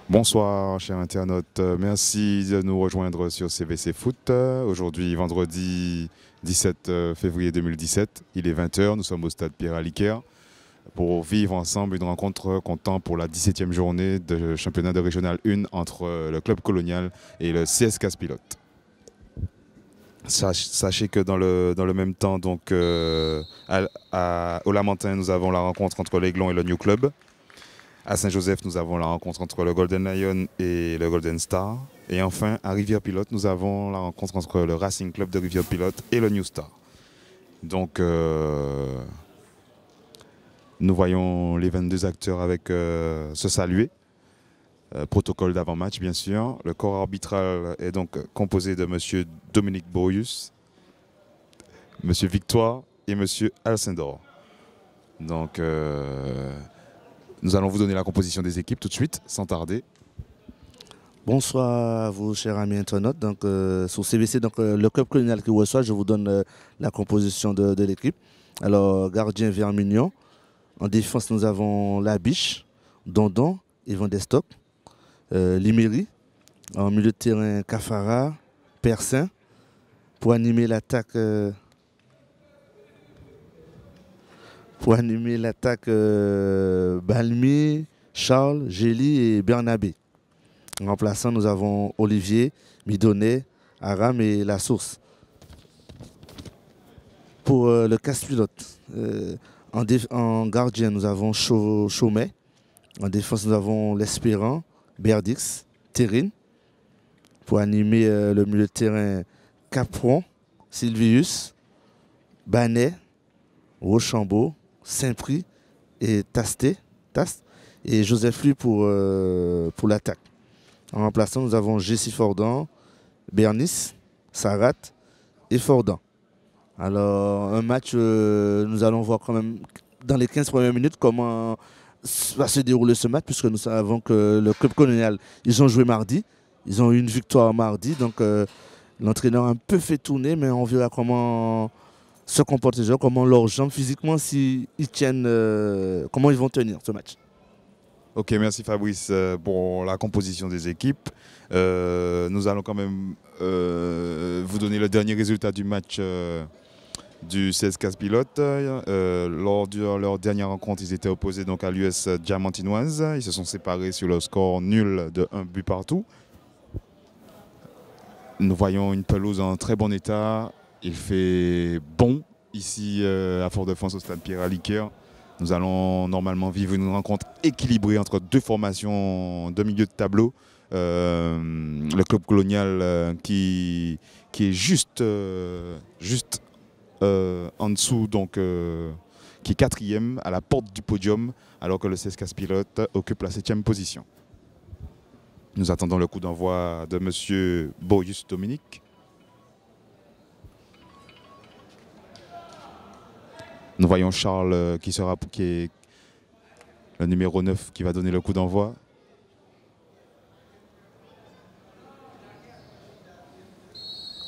Bonsoir, chers internautes. Merci de nous rejoindre sur CVC Foot. Aujourd'hui, vendredi 17 février 2017, il est 20 h. Nous sommes au stade Pierre-Aliquer pour vivre ensemble une rencontre comptant pour la 17e journée de championnat de Régional 1 entre le club colonial et le CS Casse-Pilote. Sachez que dans le même temps, donc, au Lamentin, nous avons la rencontre entre l'Aiglon et le New Club. À Saint-Joseph, nous avons la rencontre entre le Golden Lion et le Golden Star. Et enfin, à Rivière-Pilote, nous avons la rencontre entre le Racing Club de Rivière-Pilote et le New Star. Donc, nous voyons les 22 acteurs avec se saluer. Protocole d'avant-match, bien sûr. Le corps arbitral est donc composé de M. Dominique Boyus, M. Victoire et M. Alcindor. Donc, nous allons vous donner la composition des équipes tout de suite, sans tarder. Bonsoir à vous, chers amis internautes. Donc, sur CVC, donc, le club colonial qui reçoit, je vous donne la composition de l'équipe. Alors, gardien Vermignon. En défense, nous avons La Biche, Dondon, Yvan Destock, Liméry. En milieu de terrain, Cafara, Persin. Pour animer l'attaque, Balmy, Charles, Gély et Bernabé. En remplaçant, nous avons Olivier, Midonnet, Aram et La Source. Pour le casse-pilote, en gardien, nous avons Chaumet. En défense, nous avons L'Espérant, Berdix, Terrine. Pour animer le milieu de terrain, Capron, Sylvius, Banet, Rochambeau, Saint-Prix et Taste. Et Joseph Lui pour l'attaque. En remplaçant, nous avons Jessie Fordan, Bernice, Sarat et Fordan. Alors, un match, nous allons voir quand même dans les 15 premières minutes comment va se dérouler ce match, puisque nous savons que le club colonial, ils ont joué mardi, ils ont eu une victoire mardi, donc l'entraîneur a un peu fait tourner, mais on verra comment se comportent les joueurs, comment leurs jambes physiquement, s'ils tiennent, comment ils vont tenir ce match. Ok, merci Fabrice pour la composition des équipes. Nous allons quand même vous donner le dernier résultat du match du CS Casse-Pilote. Lors de leur dernière rencontre, ils étaient opposés donc à l'US Diamantinoise. Ils se sont séparés sur le score nul de 1 but partout. Nous voyons une pelouse en très bon état. Il fait bon ici à Fort-de-France au stade Pierre-Aliquer. Nous allons normalement vivre une rencontre équilibrée entre deux formations de milieu de tableau. Le club colonial qui est juste en dessous, donc, qui est quatrième à la porte du podium, alors que le CS Casse-Pilote occupe la 7e position. Nous attendons le coup d'envoi de M. Boyus Dominique. Nous voyons Charles qui est le numéro 9 qui va donner le coup d'envoi.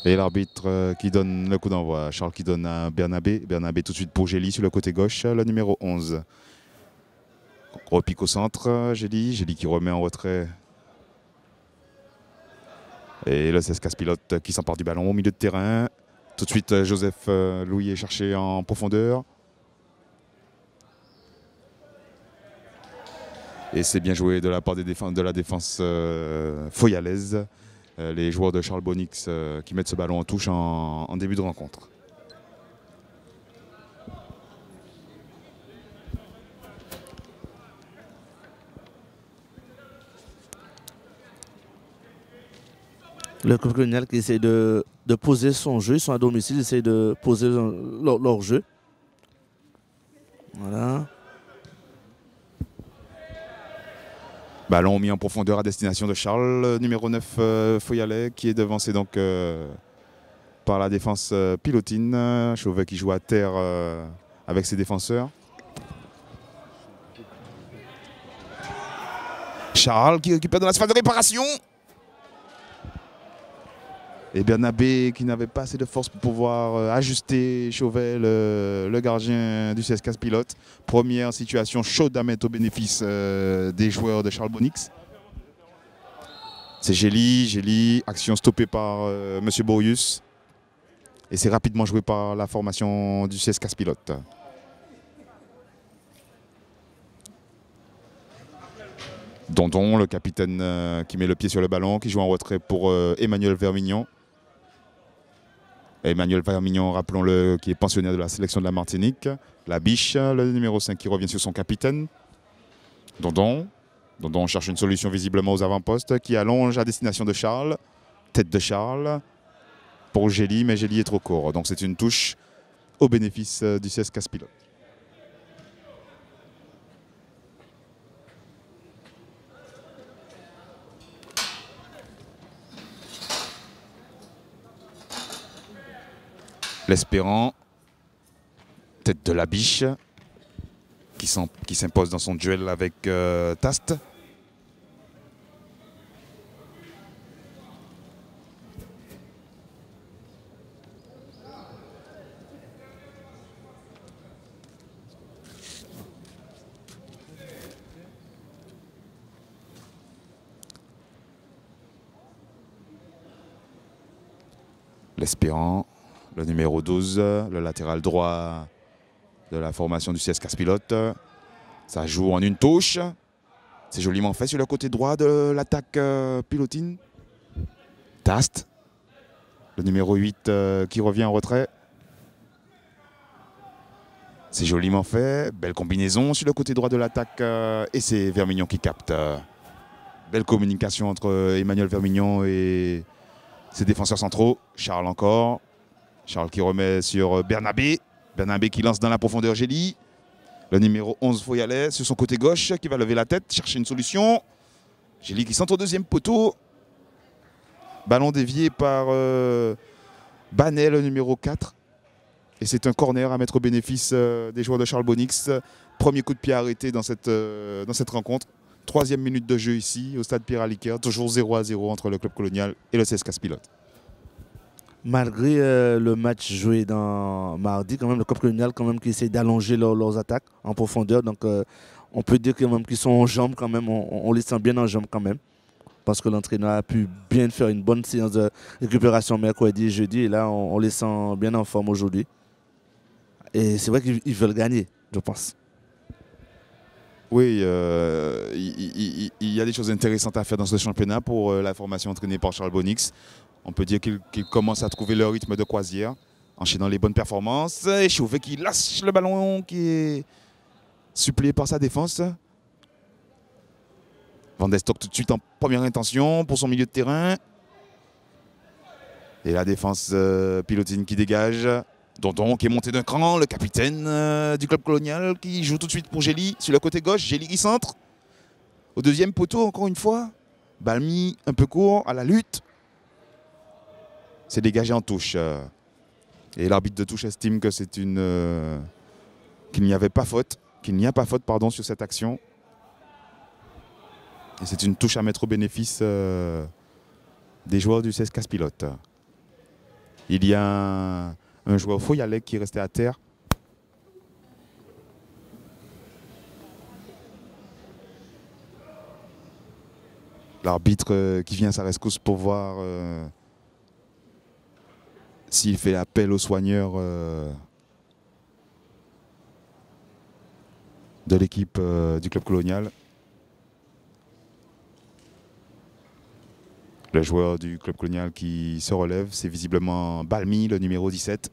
Et l'arbitre qui donne le coup d'envoi. Charles qui donne à Bernabé. Bernabé tout de suite pour Gély sur le côté gauche, le numéro 11. Repique au centre, Gély. Gély qui remet en retrait. Et le CS Casse-Pilote qui s'empare du ballon au milieu de terrain. Tout de suite, Joseph Louis est cherché en profondeur. Et c'est bien joué de la part de la défense foyalaise. Les joueurs de Charles Bonix qui mettent ce ballon en touche en début de rencontre. Le club colonial qui essaie de poser son jeu, ils sont à domicile, ils essaient de poser leur jeu. Voilà. Ballon mis en profondeur à destination de Charles, numéro 9 Foyalet, qui est devancé donc par la défense pilotine. Chauvet qui joue à terre avec ses défenseurs. Charles qui récupère dans la surface de réparation. Et Bernabé qui n'avait pas assez de force pour pouvoir ajuster Chauvet, le gardien du CS Casse-Pilote. Première situation chaude à mettre au bénéfice des joueurs de Charles Bonix. C'est Gély, action stoppée par Monsieur Bourius. Et c'est rapidement joué par la formation du CS Casse-Pilote. Dondon, le capitaine qui met le pied sur le ballon, qui joue en retrait pour Emmanuel Vermignon. Emmanuel Vermignon, rappelons-le, qui est pensionnaire de la sélection de la Martinique. La biche, le numéro 5 qui revient sur son capitaine. Dondon cherche une solution visiblement aux avant-postes qui allonge à destination de Charles. Tête de Charles pour Gély, mais Gély est trop court. Donc c'est une touche au bénéfice du CS Casse-Pilote. L'Espérant, tête de la biche, qui s'impose dans son duel avec Tast. L'Espérant, le numéro 12, le latéral droit de la formation du CS Casse-Pilote. Ça joue en une touche. C'est joliment fait sur le côté droit de l'attaque pilotine. Tast, le numéro 8 qui revient en retrait. C'est joliment fait. Belle combinaison sur le côté droit de l'attaque. Et c'est Vermignon qui capte. Belle communication entre Emmanuel Vermignon et ses défenseurs centraux. Charles encore. Charles qui remet sur Bernabé. Bernabé qui lance dans la profondeur Gély. Le numéro 11 Foyalet sur son côté gauche qui va lever la tête, chercher une solution. Gély qui centre au deuxième poteau. Ballon dévié par Banet, le numéro 4. Et c'est un corner à mettre au bénéfice des joueurs de Charles Bonix. Premier coup de pied arrêté dans cette rencontre. 3e minute de jeu ici au stade Pierre-Aliquer. Toujours 0-0 entre le club colonial et le CS Casse-Pilote. Malgré le match joué dans mardi, quand même, le club colonial quand même, qui essaie d'allonger leurs attaques en profondeur. Donc on peut dire qu'ils sont en jambes quand même. On les sent bien en jambes quand même. Parce que l'entraîneur a pu bien faire une bonne séance de récupération mercredi et jeudi. Et là, on les sent bien en forme aujourd'hui. Et c'est vrai qu'ils veulent gagner, je pense. Oui, il y a des choses intéressantes à faire dans ce championnat pour la formation entraînée par Charles Bonix. On peut dire qu'ils commencent à trouver leur rythme de croisière, enchaînant les bonnes performances. Et Chauvet qui lâche le ballon, qui est suppléé par sa défense. Van der Stok tout de suite en première intention pour son milieu de terrain. Et la défense pilotine qui dégage. Dondon qui est monté d'un cran, le capitaine du club colonial qui joue tout de suite pour Gély sur le côté gauche. Gély qui centre. Au deuxième poteau, encore une fois. Balmy un peu court à la lutte. C'est dégagé en touche. Et l'arbitre de touche estime que c'est qu'il n'y avait pas faute, qu'il n'y a pas faute pardon, sur cette action. Et c'est une touche à mettre au bénéfice des joueurs du CS Casse-Pilote. Il y a un joueur Foyalet qui est resté à terre. L'arbitre qui vient à sa rescousse pour voir s'il fait appel aux soigneurs de l'équipe du club colonial. Le joueur du club colonial qui se relève, c'est visiblement Balmy, le numéro 17.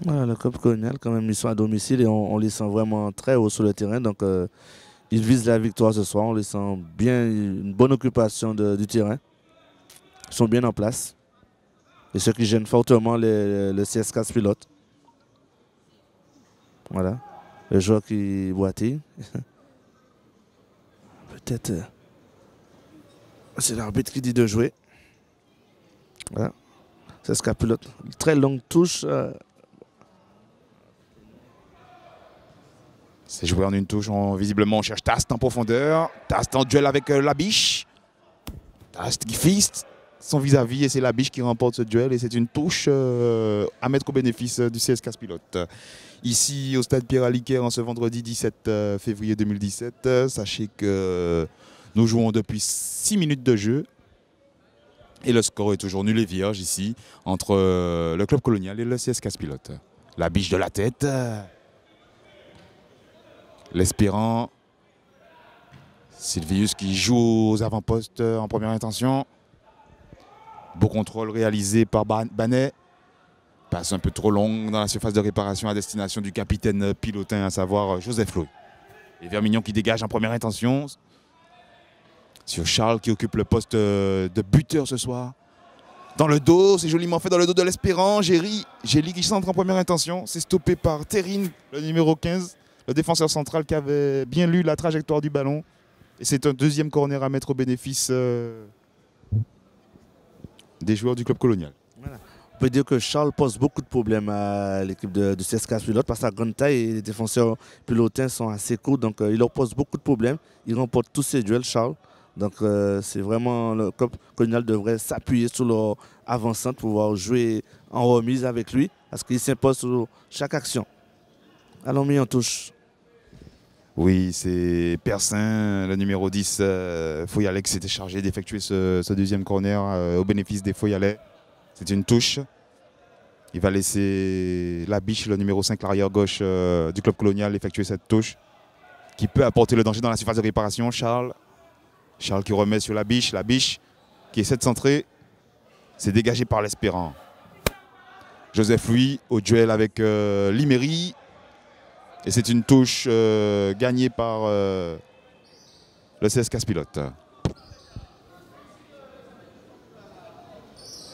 Voilà, le club colonial, quand même, ils sont à domicile et on les sent vraiment très haut sur le terrain. Donc, ils visent la victoire ce soir. On les sent bien, une bonne occupation du terrain. Ils sont bien en place. Et ce qui gêne fortement le CS Casse-Pilote. Voilà. Le joueur qui boitille. Peut-être. C'est l'arbitre qui dit de jouer. Voilà. CS Casse-Pilote. Très longue touche. C'est joué en une touche. Visiblement, on cherche Tast en profondeur. Tast en duel avec la biche. Tast qui fiste. son vis-à-vis et c'est la biche qui remporte ce duel et c'est une touche à mettre au bénéfice du CS Casse-Pilote. Ici au stade Pierre Aliquer en ce vendredi 17 février 2017. Sachez que nous jouons depuis 6 minutes de jeu et le score est toujours nul et vierge ici entre le club colonial et le CS Casse-Pilote. La biche de la tête, l'espérant, Sylvius qui joue aux avant-postes en première intention. Beau contrôle réalisé par Banet. Passe un peu trop longue dans la surface de réparation à destination du capitaine pilotin, à savoir Joseph Louis. Et Vermignon qui dégage en première intention. Sur Charles qui occupe le poste de buteur ce soir. Dans le dos, c'est joliment fait dans le dos de l'espérant. Gély qui centre en première intention. C'est stoppé par Terrine, le numéro 15, le défenseur central qui avait bien lu la trajectoire du ballon. Et c'est un deuxième corner à mettre au bénéfice des joueurs du club colonial. Voilà. On peut dire que Charles pose beaucoup de problèmes à l'équipe de CS Casse-Pilote parce que sa grande taille et les défenseurs pilotins sont assez courts. Donc il leur pose beaucoup de problèmes. Il remporte tous ses duels, Charles. Donc c'est vraiment le club colonial devrait s'appuyer sur leur avant-centre pour pouvoir jouer en remise avec lui parce qu'il s'impose sur chaque action. Allons mis en touche. Oui, c'est Persin, le numéro 10, Foyalais qui s'était chargé d'effectuer ce deuxième corner au bénéfice des Foyalais. C'est une touche. Il va laisser la biche, le numéro 5, l'arrière gauche du club colonial, effectuer cette touche qui peut apporter le danger dans la surface de réparation. Charles qui remet sur la biche qui essaie de centrer. C'est dégagé par l'espérant. Joseph Louis au duel avec Liméry. Et c'est une touche gagnée par le CS Casse-Pilote.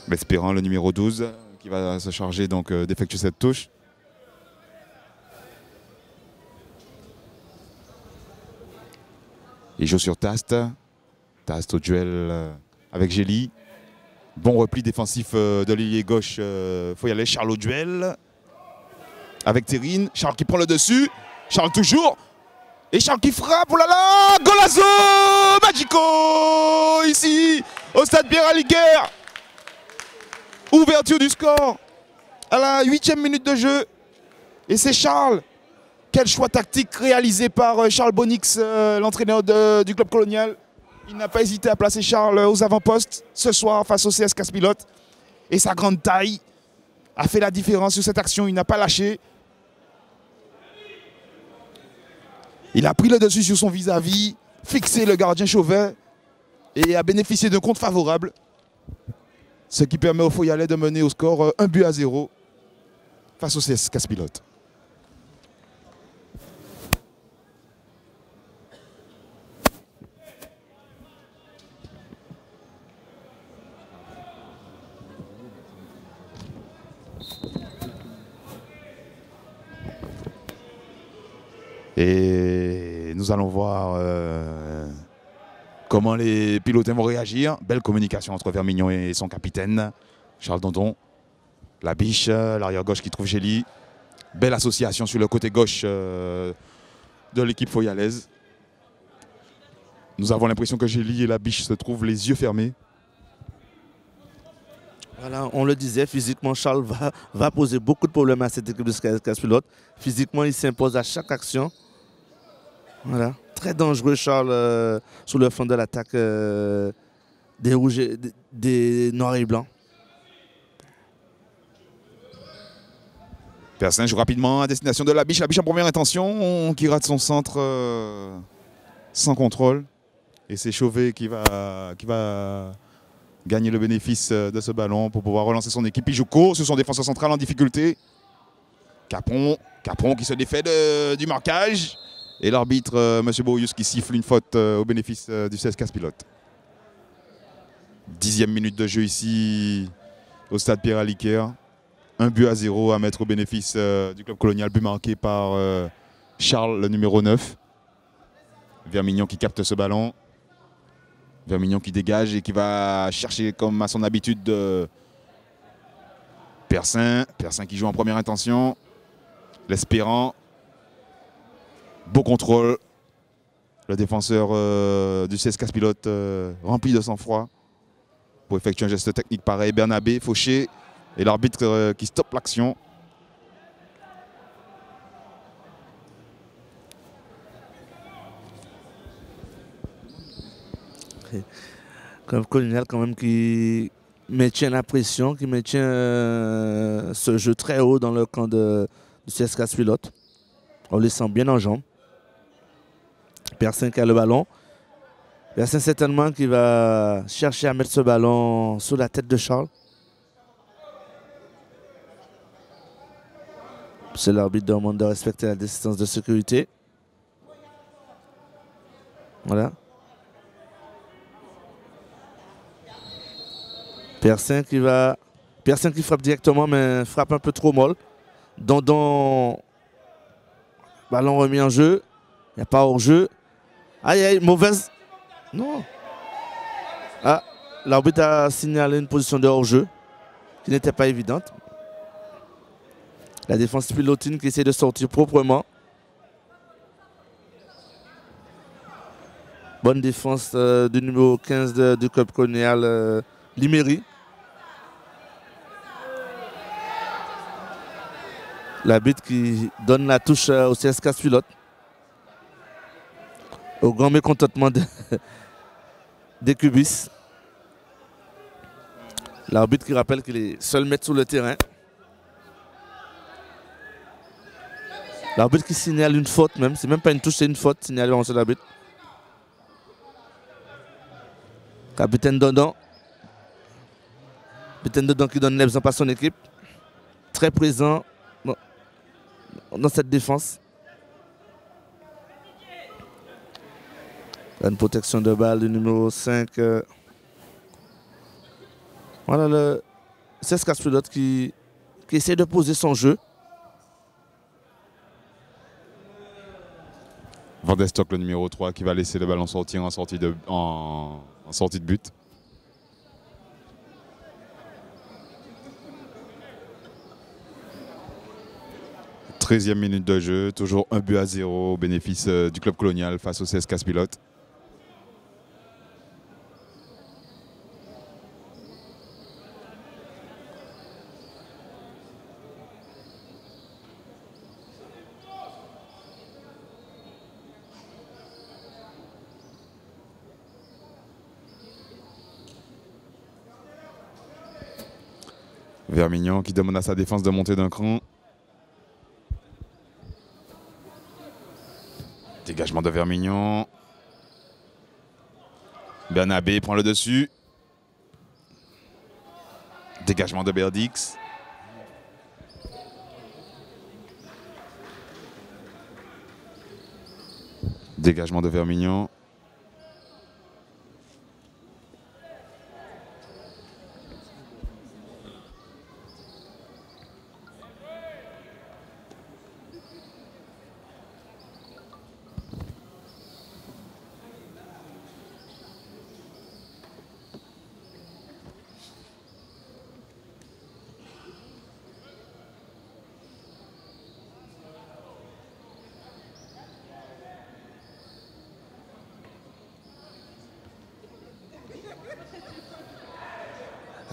L'espérant, le numéro 12, qui va se charger donc d'effectuer cette touche. Il joue sur Tast. Tast au duel avec Gély. Bon repli défensif de l'ailier gauche. Faut y aller. Charles au duel avec Terrine. Charles qui prend le dessus. Charles toujours. Et Charles qui frappe. Oh là là! Golazo Magico! Ici, au stade Pierre Aliquer. Ouverture du score à la 8e minute de jeu. Et c'est Charles. Quel choix tactique réalisé par Charles Bonix, l'entraîneur du club colonial. Il n'a pas hésité à placer Charles aux avant-postes ce soir face au CS Casse-Pilote. Et sa grande taille a fait la différence sur cette action. Il n'a pas lâché. Il a pris le dessus sur son vis-à-vis, fixé le gardien Chauvet et a bénéficié d'un compte favorable. Ce qui permet au Foyalais de mener au score 1-0 face au CS Casse-Pilote. Et nous allons voir comment les pilotes vont réagir. Belle communication entre Vermignon et son capitaine, Charles Dondon. La biche, l'arrière gauche qui trouve Gély. Belle association sur le côté gauche de l'équipe foyalaise. Nous avons l'impression que Gély et la biche se trouvent les yeux fermés. Voilà, on le disait, physiquement, Charles va poser beaucoup de problèmes à cette équipe de Casse-Pilote. Physiquement, il s'impose à chaque action. Voilà, très dangereux Charles sur le fond de l'attaque des rouges, des noirs et blancs. Persin joue rapidement à destination de la biche en première intention, qui rate son centre sans contrôle. Et c'est Chauvet qui va gagner le bénéfice de ce ballon pour pouvoir relancer son équipe. Il joue court sur son défenseur central en difficulté. Capron qui se défait du marquage. Et l'arbitre, M. Boyus, qui siffle une faute au bénéfice du CS Casse-Pilote. 10e minute de jeu ici au stade Pierre Aliquer. 1-0 à mettre au bénéfice du club colonial, but marqué par Charles, le numéro 9. Vermignon qui capte ce ballon. Vermignon qui dégage et qui va chercher comme à son habitude Persin. Persin qui joue en première intention. L'espérant. Beau contrôle. Le défenseur du CS Casse-Pilote rempli de sang-froid. pour effectuer un geste technique pareil. Bernabé, fauché, et l'arbitre qui stoppe l'action. Club Colonial quand même qui maintient la pression, qui maintient ce jeu très haut dans le camp du CSKA Pilote. On les sent bien en jambes. Persin qui a le ballon. Persin certainement qui va chercher à mettre ce ballon sous la tête de Charles. C'est l'arbitre demande de respecter la distance de sécurité. Voilà. Persin qui frappe directement, mais frappe un peu trop molle. Dondon, ballon remis en jeu. Il n'y a pas hors-jeu. Aïe, aïe, mauvaise. Non. Ah, l'arbitre a signalé une position de hors-jeu qui n'était pas évidente. La défense pilotine qui essaie de sortir proprement. Bonne défense du numéro 15 du club colonial Liméry. L'arbitre qui donne la touche au CSKA Pilote. Au grand mécontentement des Cubis. L'arbitre qui rappelle qu'il est seul maître sur le terrain. L'arbitre qui signale une faute même. C'est même pas une touche, c'est une faute signalée en l'arbitre. Capitaine Dondon. Capitaine Dondon qui donne l'exemple à son équipe. Très présent dans cette défense. Une protection de balle du numéro 5. Voilà le CSKA Pilote qui essaie de poser son jeu. Van der Stok, le numéro 3, qui va laisser le ballon sortir en sortie de but. « 13e minute de jeu, toujours 1-0 au bénéfice du club colonial face au CSKA Pilote. Vermignon qui demande à sa défense de monter d'un cran. Dégagement de Vermignon. Bernabé prend le dessus. Dégagement de Berdix. Dégagement de Vermignon.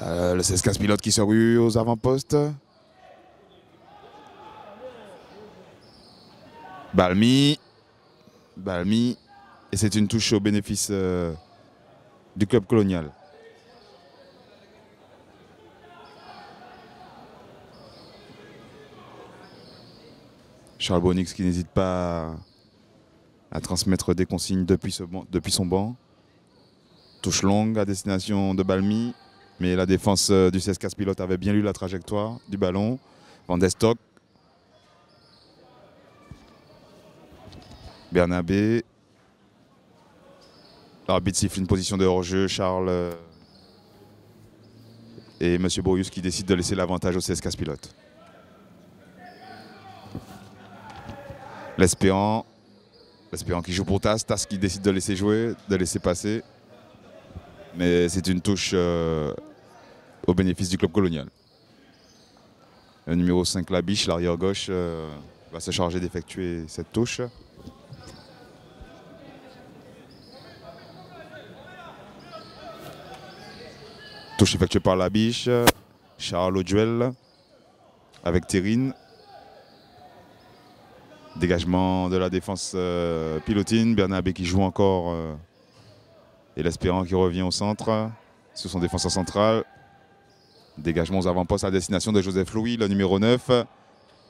Le CSKA Pilote qui se rue aux avant-postes. Balmi. Et c'est une touche au bénéfice du club colonial. Charles Bonix qui n'hésite pas à transmettre des consignes depuis son banc. Touche longue à destination de Balmi. Mais la défense du CSKA Pilote avait bien lu la trajectoire du ballon. Van der Stok. Bernabé. L'arbitre siffle une position de hors-jeu. Charles et M. Boyus qui décident de laisser l'avantage au CSKA Pilote. L'Espérant qui joue pour Tas qui décide de laisser jouer, de laisser passer. Mais c'est une touche au bénéfice du club colonial. Le numéro 5, Labiche, l'arrière gauche, va se charger d'effectuer cette touche. Touche effectuée par la biche. Charles au duel avec Terrine. Dégagement de la défense pilotine. Bernabé qui joue encore. Et l'Espérant qui revient au centre. Sur son défenseur central. Dégagement aux avant-postes à destination de Joseph Louis, le numéro 9.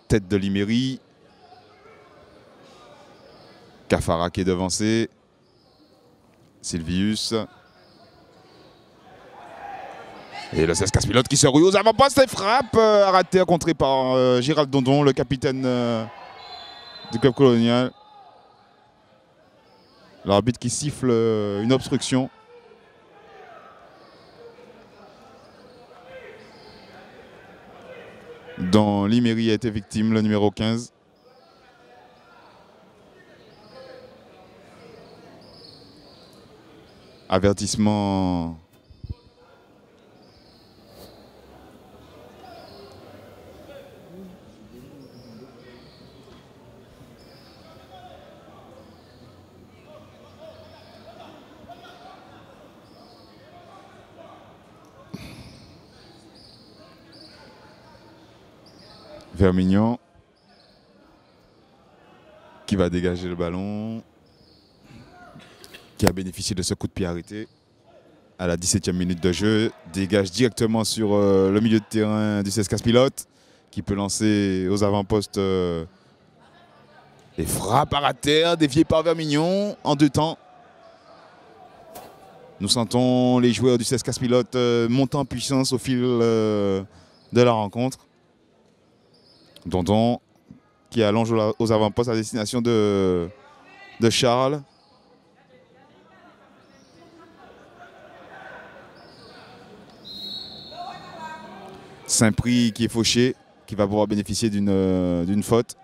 Tête de Liméry. Cafara qui est devancé. Sylvius. Et le 16 Casse-Pilote qui se rue aux avant-postes et frappe. Raté, contré par Gérald Dondon, le capitaine du club colonial. L'arbitre qui siffle une obstruction. Dont Liméry a été victime, le numéro 15. Avertissement Vermignon qui va dégager le ballon, qui a bénéficié de ce coup de pied arrêté à la 17e minute de jeu, dégage directement sur le milieu de terrain du 16 Casse-Pilote qui peut lancer aux avant-postes et frappe à terre, dévié par Vermignon en 2 temps. Nous sentons les joueurs du 16 Casse-Pilote monter en puissance au fil de la rencontre. Dondon qui allonge aux avant-postes à destination de Charles. Saint-Prix qui est fauché, qui va pouvoir bénéficier d'une faute.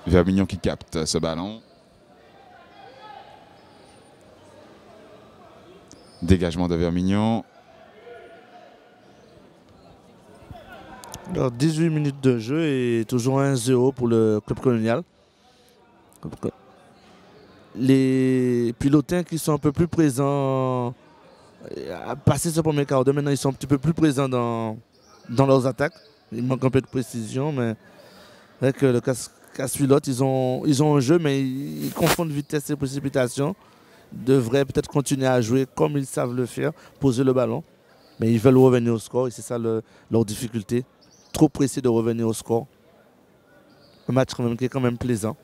Vermignon qui capte ce ballon. Dégagement de Vermignon. Alors, 18 minutes de jeu et toujours 1-0 pour le club colonial. Les pilotins qui sont un peu plus présents, à passer ce premier quart d'heure, maintenant ils sont un petit peu plus présents dans leurs attaques. Il manque un peu de précision, mais avec le Casse-Pilote, ils ont un jeu, mais ils confondent vitesse et précipitation. Ils devraient peut-être continuer à jouer comme ils savent le faire, poser le ballon. Mais ils veulent revenir au score et c'est ça leur difficulté. Trop pressé de revenir au score. Un match qui est quand même plaisant.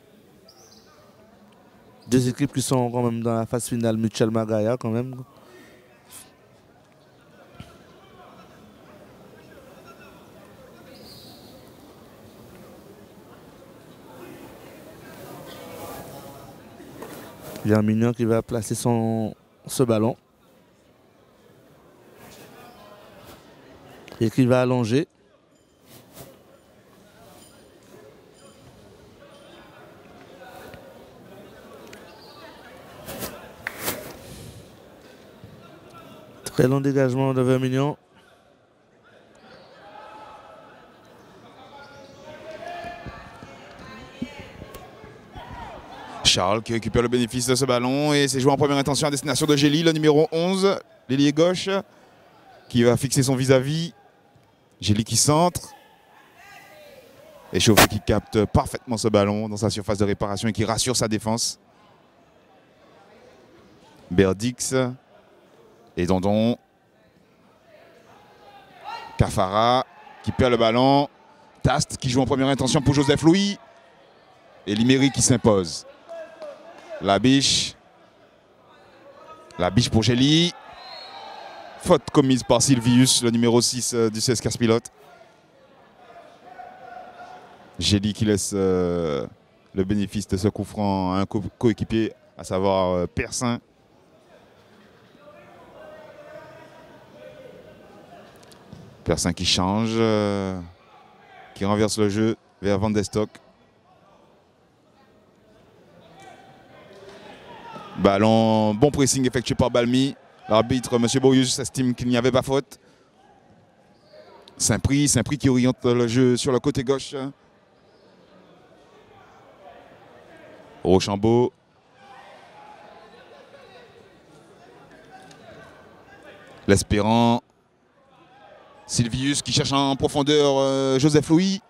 Deux équipes qui sont quand même dans la phase finale, Mutual Magaya quand même. Il y a un Mignon qui va placer ce ballon. Et qui va allonger. Très long dégagement de Vermignon. Charles qui récupère le bénéfice de ce ballon et c'est joué en première intention à destination de Gély, le numéro 11, l'ailier gauche, qui va fixer son vis-à-vis. Gély qui centre. Et Chauvet qui capte parfaitement ce ballon dans sa surface de réparation et qui rassure sa défense. Berdix et Dondon. Cafara qui perd le ballon. Tast qui joue en première intention pour Joseph Louis. Et Liméry qui s'impose. La biche pour Gély. Faute commise par Sylvius, le numéro 6 du 16 Casse-Pilote. Gély qui laisse le bénéfice de ce coup franc à un coéquipier, à savoir Persin. Persin qui change, qui renverse le jeu vers Van de Stock. Ballon, bon pressing effectué par Balmy. L'arbitre, M. Boyus, estime qu'il n'y avait pas faute. Saint-Prix qui oriente le jeu sur le côté gauche. Rochambeau. L'Espérant. Sylvius qui cherche en profondeur Joseph Louis.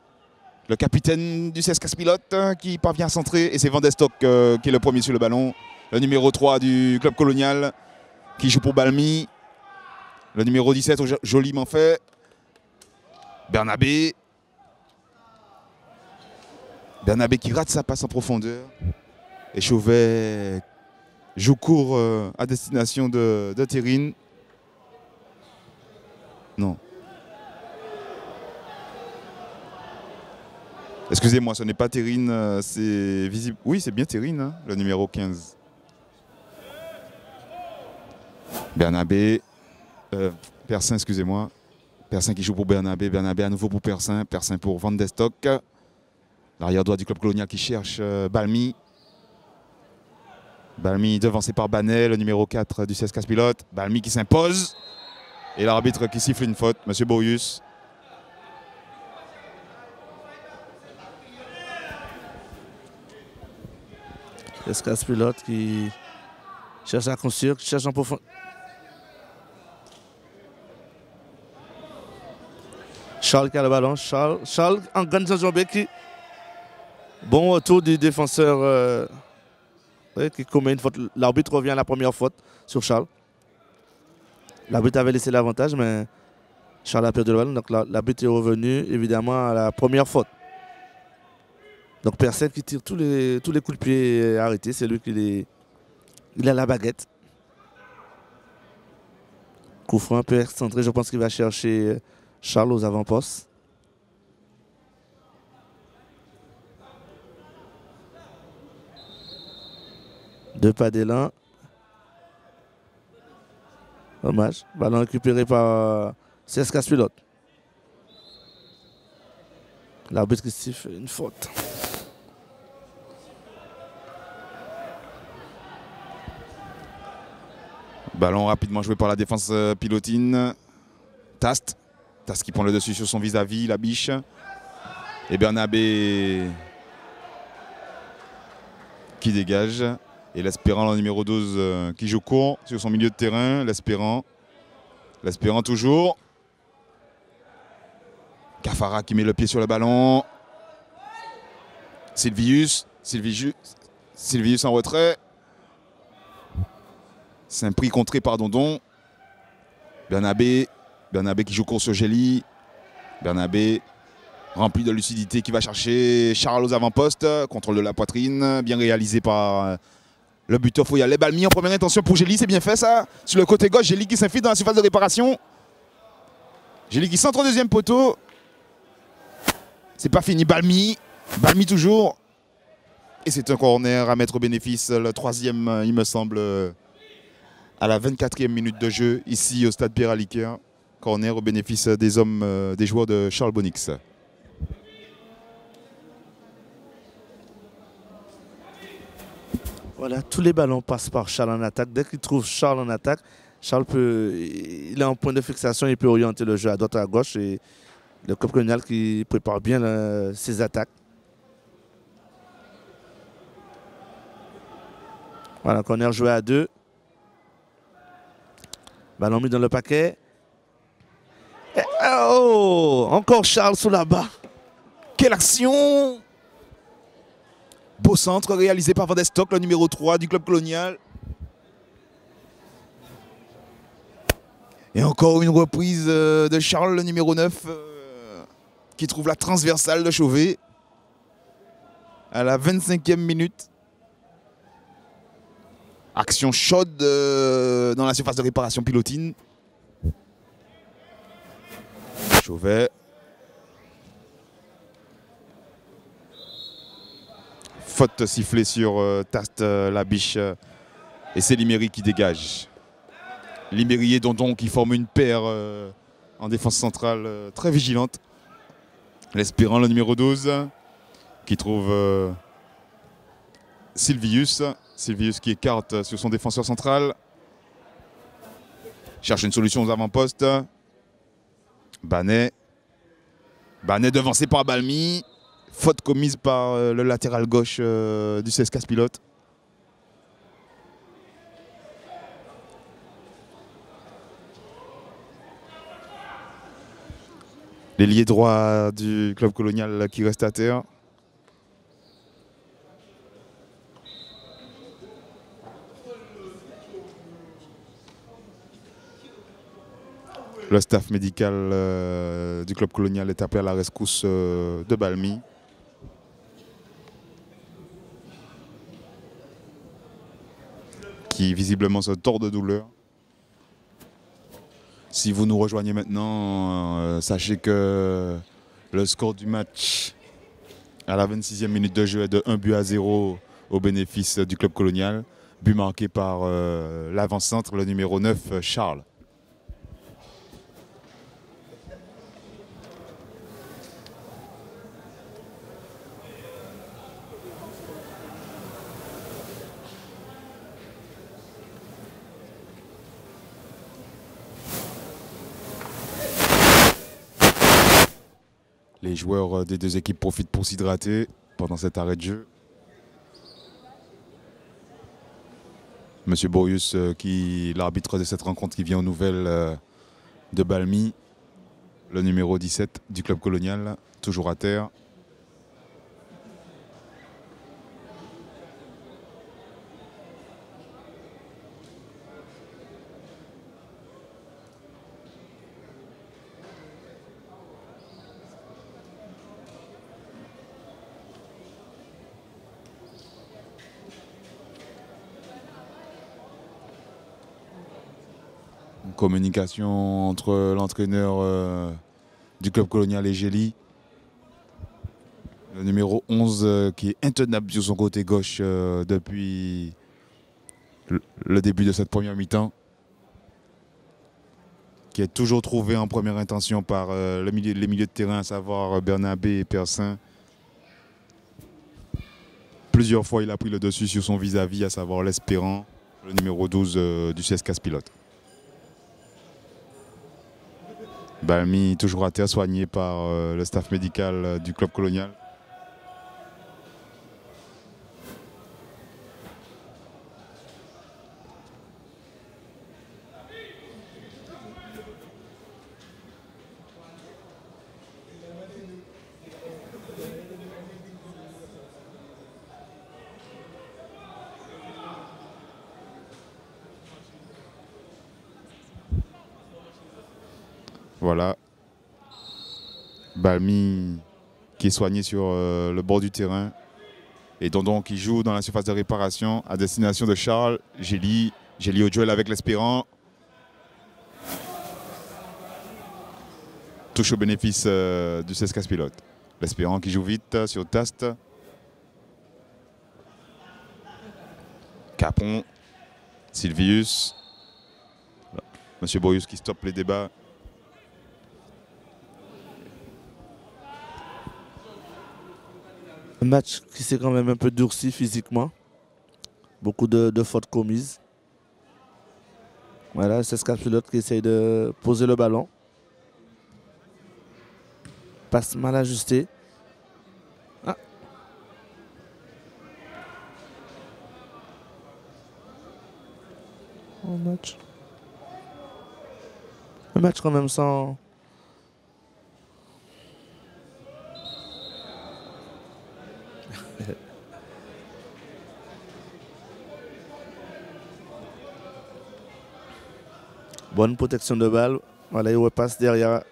Le capitaine du CSKA Pilote qui parvient à centrer. Et c'est Van de Stock qui est le premier sur le ballon. Le numéro 3 du club colonial qui joue pour Balmy. Le numéro 17 joliment fait. Bernabé. Bernabé qui rate sa passe en profondeur. Et Chauvet joue court à destination de Terrine. Non. Excusez-moi, ce n'est pas Terrine, c'est visible. Oui, c'est bien Terrine, hein, le numéro 15. Bernabé. Persin, excusez-moi. Persin qui joue pour Bernabé. Bernabé à nouveau pour Persin. Persin pour Van de Stock. L'arrière droit du club colonial qui cherche Balmy. Balmy devancé par Banet, le numéro 4 du CSKA Pilote. Balmy qui s'impose. Et l'arbitre qui siffle une faute, M. Boyus. CSKA Pilote qui cherche à construire, qui cherche en profondeur. Charles qui a le ballon. Charles en grande enjambée qui. Bon retour du défenseur qui commet une faute. L'arbitre revient à la première faute sur Charles. L'arbitre avait laissé l'avantage, mais Charles a perdu le ballon. Donc l'arbitre est revenu évidemment à la première faute. Donc Persin qui tire tous les coups de pied arrêtés. C'est lui qui il a la baguette. Coup franc un peu excentré. Je pense qu'il va chercher Charles aux avant-postes. Deux pas d'élan. Dommage. Ballon récupéré par CSKA Pilote. L'arbitre qui siffle une faute. Ballon rapidement joué par la défense pilotine. Tast. Tast qui prend le dessus sur son vis-à-vis, la biche. Et Bernabé qui dégage. Et l'Espérant, le numéro 12, qui joue court sur son milieu de terrain. L'Espérant. L'Espérant toujours. Cafara qui met le pied sur le ballon. Sylvius. Sylvius en retrait. Saint-Prix contré par Dondon. Bernabé. Bernabé qui joue court sur Gély. Bernabé rempli de lucidité qui va chercher Charles aux avant-postes. Contrôle de la poitrine. Bien réalisé par le buteur Foyalet. Balle mis en première intention pour Gély. C'est bien fait ça. Sur le côté gauche, Gély qui s'infile dans la surface de réparation. Gély qui centre au deuxième poteau. C'est pas fini. Balmy. Balmy toujours. Et c'est un corner à mettre au bénéfice. Le troisième, il me semble, à la 24e minute de jeu, ici au stade Pierre-Aliquer. Corner au bénéfice des hommes, des joueurs de Charles Bonix. Voilà, tous les ballons passent par Charles en attaque. Dès qu'il trouve Charles en attaque, Charles il est en point de fixation, il peut orienter le jeu à droite à gauche. Et le club colonial qui prépare bien ses attaques. Voilà, corner joué à 2. Ballon mis dans le paquet. Et, oh, encore Charles sous la barre. Quelle action! Beau centre réalisé par Van de Stock, le numéro 3 du club colonial. Et encore une reprise de Charles, le numéro 9, qui trouve la transversale de Chauvet à la 25e minute. Action chaude dans la surface de réparation pilotine. Chauvet. Faute sifflée sur Tast, Labiche et c'est Liméry qui dégage. Liméry et Dondon qui forment une paire en défense centrale très vigilante. L'Espérant, le numéro 12, qui trouve Sylvius. Sylvius qui écarte sur son défenseur central. Cherche une solution aux avant-postes. Banet. Banet devancé par Balmy. Faute commise par le latéral gauche du CSKA Pilote. L'ailier droit du club colonial qui reste à terre. Le staff médical du club colonial est appelé à la rescousse de Balmy. Qui visiblement se tord de douleur. Si vous nous rejoignez maintenant, sachez que le score du match à la 26e minute de jeu est de 1-0 au bénéfice du club colonial. But marqué par l'avant-centre, le numéro 9, Charles. Les joueurs des deux équipes profitent pour s'hydrater pendant cet arrêt de jeu. Monsieur Boyus, l'arbitre de cette rencontre qui vient aux nouvelles de Balmy, le numéro 17 du club colonial, toujours à terre. Une communication entre l'entraîneur du club colonial et Gély. Le numéro 11 qui est intenable sur son côté gauche depuis le début de cette première mi-temps. Qui est toujours trouvé en première intention par les milieux de terrain, à savoir Bernabé et Persin. Plusieurs fois, il a pris le dessus sur son vis-à-vis, à savoir l'Espérant, le numéro 12 du CSKA Pilote. Balmy toujours à terre, soigné par le staff médical du club colonial. Voilà. Balmy qui est soigné sur le bord du terrain. Et Dondon qui joue dans la surface de réparation à destination de Charles. Gély au duel avec l'Espérant. Touche au bénéfice du CSKA Pilote. L'Espérant qui joue vite sur Tast. Capon. Sylvius. Monsieur Boyus qui stoppe les débats. Un match qui s'est quand même un peu durci physiquement. Beaucoup de fautes commises. Voilà, c'est CSKA Pilote qui essaye de poser le ballon. Passe mal ajusté. Ah. Un match quand même sans... Bonne protection de balle. Voilà, il repasse derrière.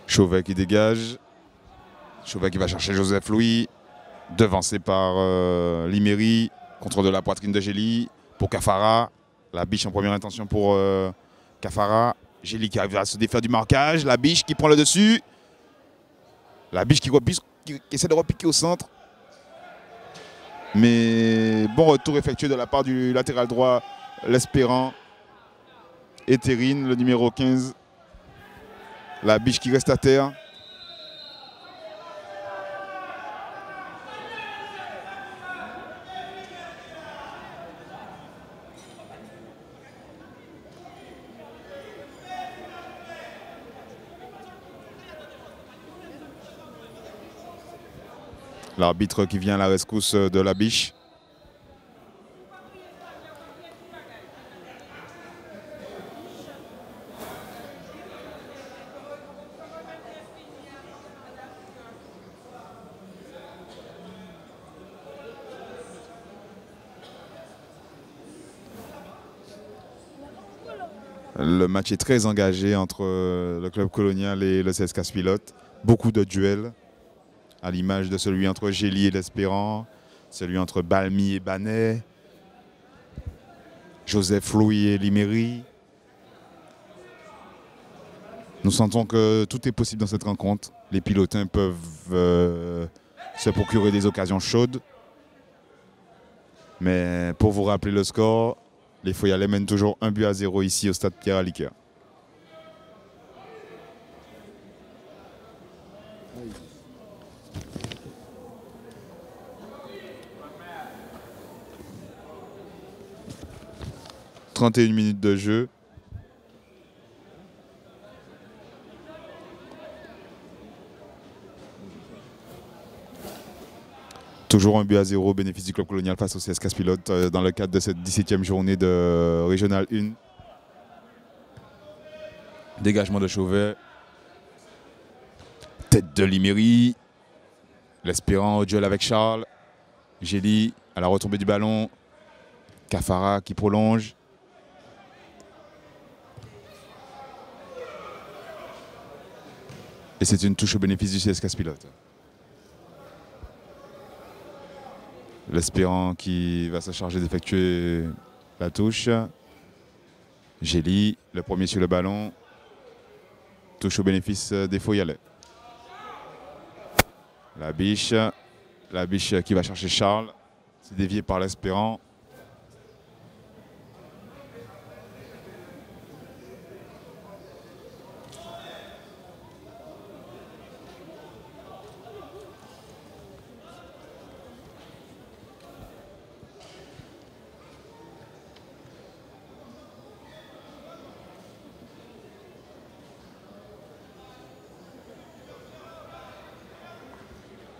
Chauvet qui dégage. Chauvet qui va chercher Joseph Louis. Devancé par Liméry. Contrôle de la poitrine de Gély. Pour Cafara. La biche en première intention pour Cafara. Gély qui arrive à se défaire du marquage. La biche qui prend le dessus. La biche qui essaie de repiquer au centre. Mais bon retour effectué de la part du latéral droit, l'Espérant. Et Terrine, le numéro 15. La biche qui reste à terre. L'arbitre qui vient à la rescousse de la biche. Le match est très engagé entre le club colonial et le CS Casse-Pilote. Beaucoup de duels, à l'image de celui entre Gély et l'Espérant, celui entre Balmy et Banet, Joseph Louis et Liméry. Nous sentons que tout est possible dans cette rencontre. Les pilotins peuvent se procurer des occasions chaudes. Mais pour vous rappeler le score, les Foyalais mènent toujours 1-0 ici au stade Pierre-Aliquer. « 31 minutes de jeu. Toujours 1-0 au bénéfice du club colonial face au CS Casse-Pilote dans le cadre de cette 17e journée de Régional 1. Dégagement de Chauvet. Tête de Liméry. L'Espérant au duel avec Charles. Gély à la retombée du ballon. Cafara qui prolonge. Et c'est une touche au bénéfice du CS Casse-Pilote. L'Espérant qui va se charger d'effectuer la touche. Gély, le premier sur le ballon. Touche au bénéfice des Foyalais. La biche qui va chercher Charles. C'est dévié par l'Espérant.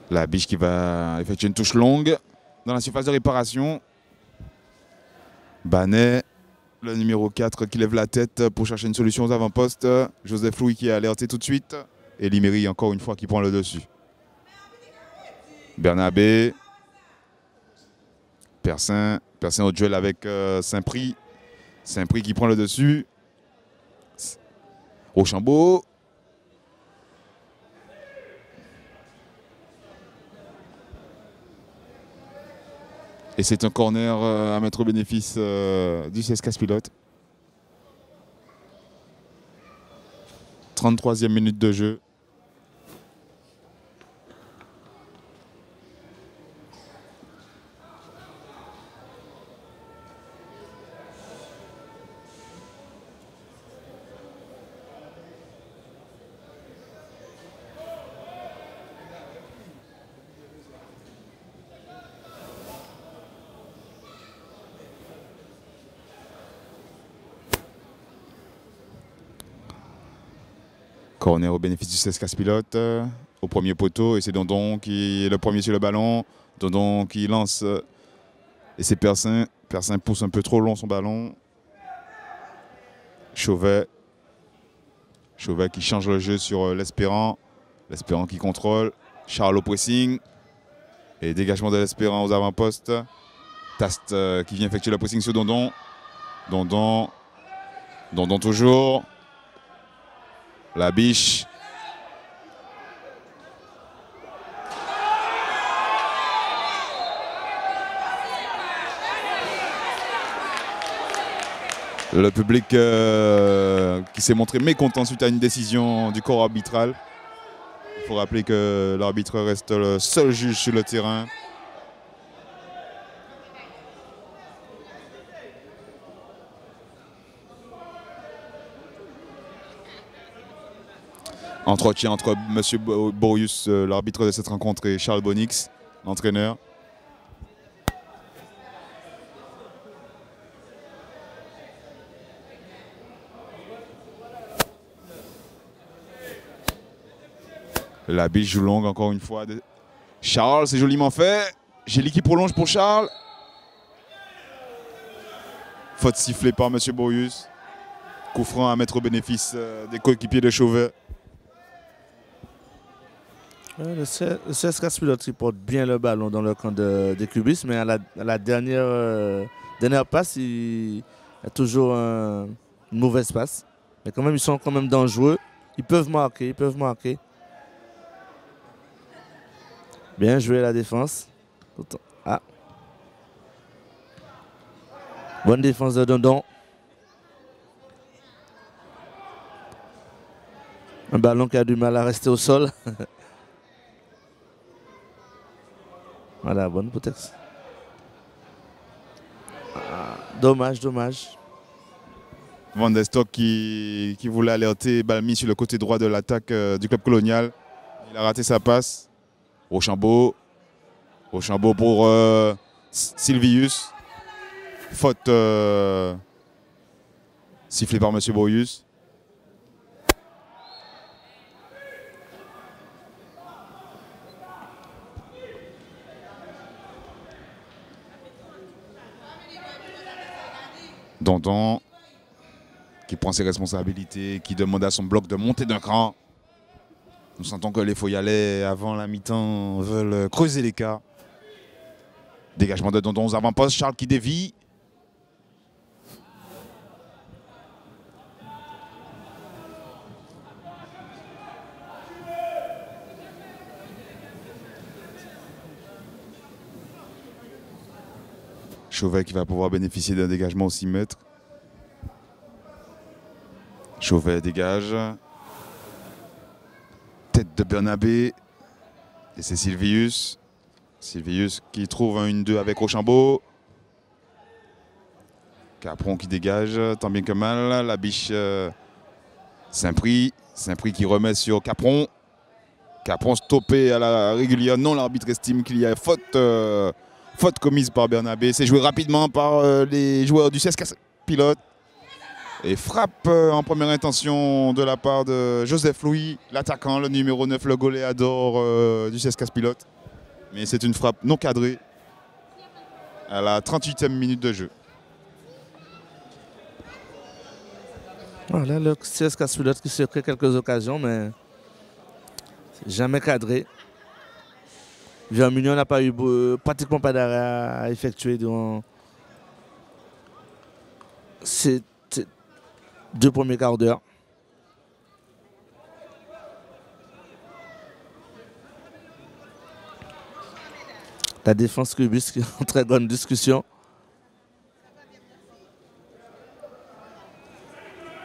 La biche qui va effectuer une touche longue dans la surface de réparation. Banet, le numéro 4 qui lève la tête pour chercher une solution aux avant-postes. Joseph Louis qui est alerté tout de suite. Et Liméry encore une fois qui prend le dessus. Bernabé. Persin au duel avec Saint-Prix. Saint-Prix qui prend le dessus. Rochambeau. Et c'est un corner à mettre au bénéfice du CS Casse-Pilote. 33e minute de jeu. Corner au bénéfice du CS Casse-Pilote, au premier poteau, et c'est Dondon qui est le premier sur le ballon. Dondon qui lance, et c'est Persin. Persin pousse un peu trop long son ballon. Chauvet qui change le jeu sur l'Espérant. L'Espérant qui contrôle. Charles au pressing. Et dégagement de l'Espérant aux avant-postes. Tast qui vient effectuer le pressing sur Dondon. Dondon toujours. La biche. Le public qui s'est montré mécontent suite à une décision du corps arbitral. Il faut rappeler que l'arbitre reste le seul juge sur le terrain. Entretien entre M. Borius, l'arbitre de cette rencontre, et Charles Bonix, l'entraîneur. La biche joue longue encore une fois. Charles, c'est joliment fait. Gély qui prolonge pour Charles. Faute sifflée par M. Boyus. Coup franc à mettre au bénéfice des coéquipiers de Chauvet. Le CS Casse-Pilote qui porte bien le ballon dans le camp des cubistes, mais à la dernière passe, il y a toujours une mauvaise passe. Mais quand même, ils sont quand même dangereux. Ils peuvent marquer, Bien joué la défense. Ah. Bonne défense de Dondon. Un ballon qui a du mal à rester au sol. Voilà, bonne protection. Ah, dommage. Van der Stock qui voulait alerter Balmy sur le côté droit de l'attaque du club colonial. Il a raté sa passe. Rochambeau pour Sylvius. Faute sifflée par M. Boyus. Danton qui prend ses responsabilités, qui demande à son bloc de monter d'un cran. Nous sentons que les Foyalais, avant la mi-temps, veulent creuser l'écart. Dégagement de Danton aux avant-postes, Charles qui dévie. Chauvet qui va pouvoir bénéficier d'un dégagement au 6 mètres. Chauvet dégage. Tête de Bernabé. Et c'est Sylvius. Sylvius qui trouve un 1-2 avec Rochambeau. Capron qui dégage, tant bien que mal. La biche Saint-Prix. Saint-Prix qui remet sur Capron. Capron stoppé à la régulière. Non, l'arbitre estime qu'il y a faute commise par Bernabé. C'est joué rapidement par les joueurs du CS Pilote. Et frappe en première intention de la part de Joseph Louis, l'attaquant, le numéro 9, le goléador du CS Pilote. Mais c'est une frappe non cadrée à la 38e minute de jeu. Voilà le CS Casse-Pilote qui se crée quelques occasions, mais jamais cadré. Jean-Mignon n'a pas eu pratiquement pas d'arrêt à effectuer durant ces 2 premiers quarts d'heure. La défense cubiste qui est en très bonne discussion.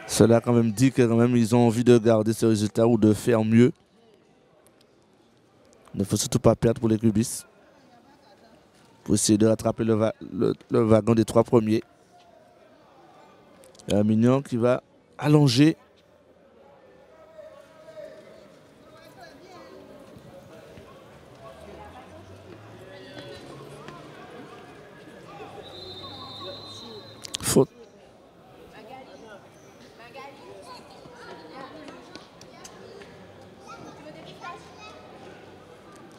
Cela quand même dit que quand même ils ont envie de garder ce résultat ou de faire mieux. Il ne faut surtout pas perdre pour les cubistes. Pour essayer de rattraper le wagon des 3 premiers. Il y a un Mignon qui va allonger. Faute.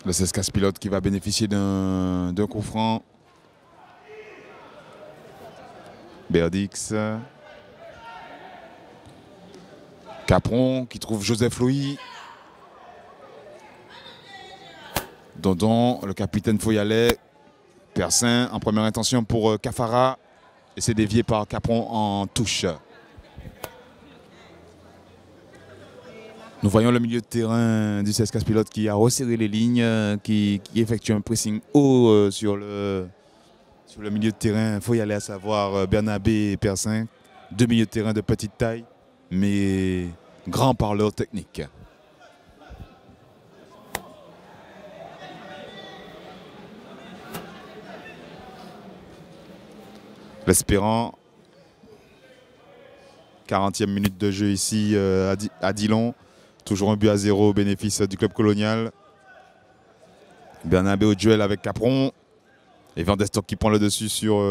Le CS Pilote qui va bénéficier d'un coup franc. Berdix. Capron qui trouve Joseph Louis. Dondon, le capitaine Foyalais. Persin en première intention pour Cafara. Et c'est dévié par Capron en touche. Nous voyons le milieu de terrain du CS Pilote qui a resserré les lignes, qui effectue un pressing haut sur le milieu de terrain. Il faut y aller, à savoir Bernabé et Persin. 2 milieux de terrain de petite taille, mais grands par leur technique. L'Espérant, 40e minute de jeu ici à Dillon. Toujours un but à 0 au bénéfice du club colonial. Bernabé au duel avec Capron. Et Van der Stock qui prend le dessus sur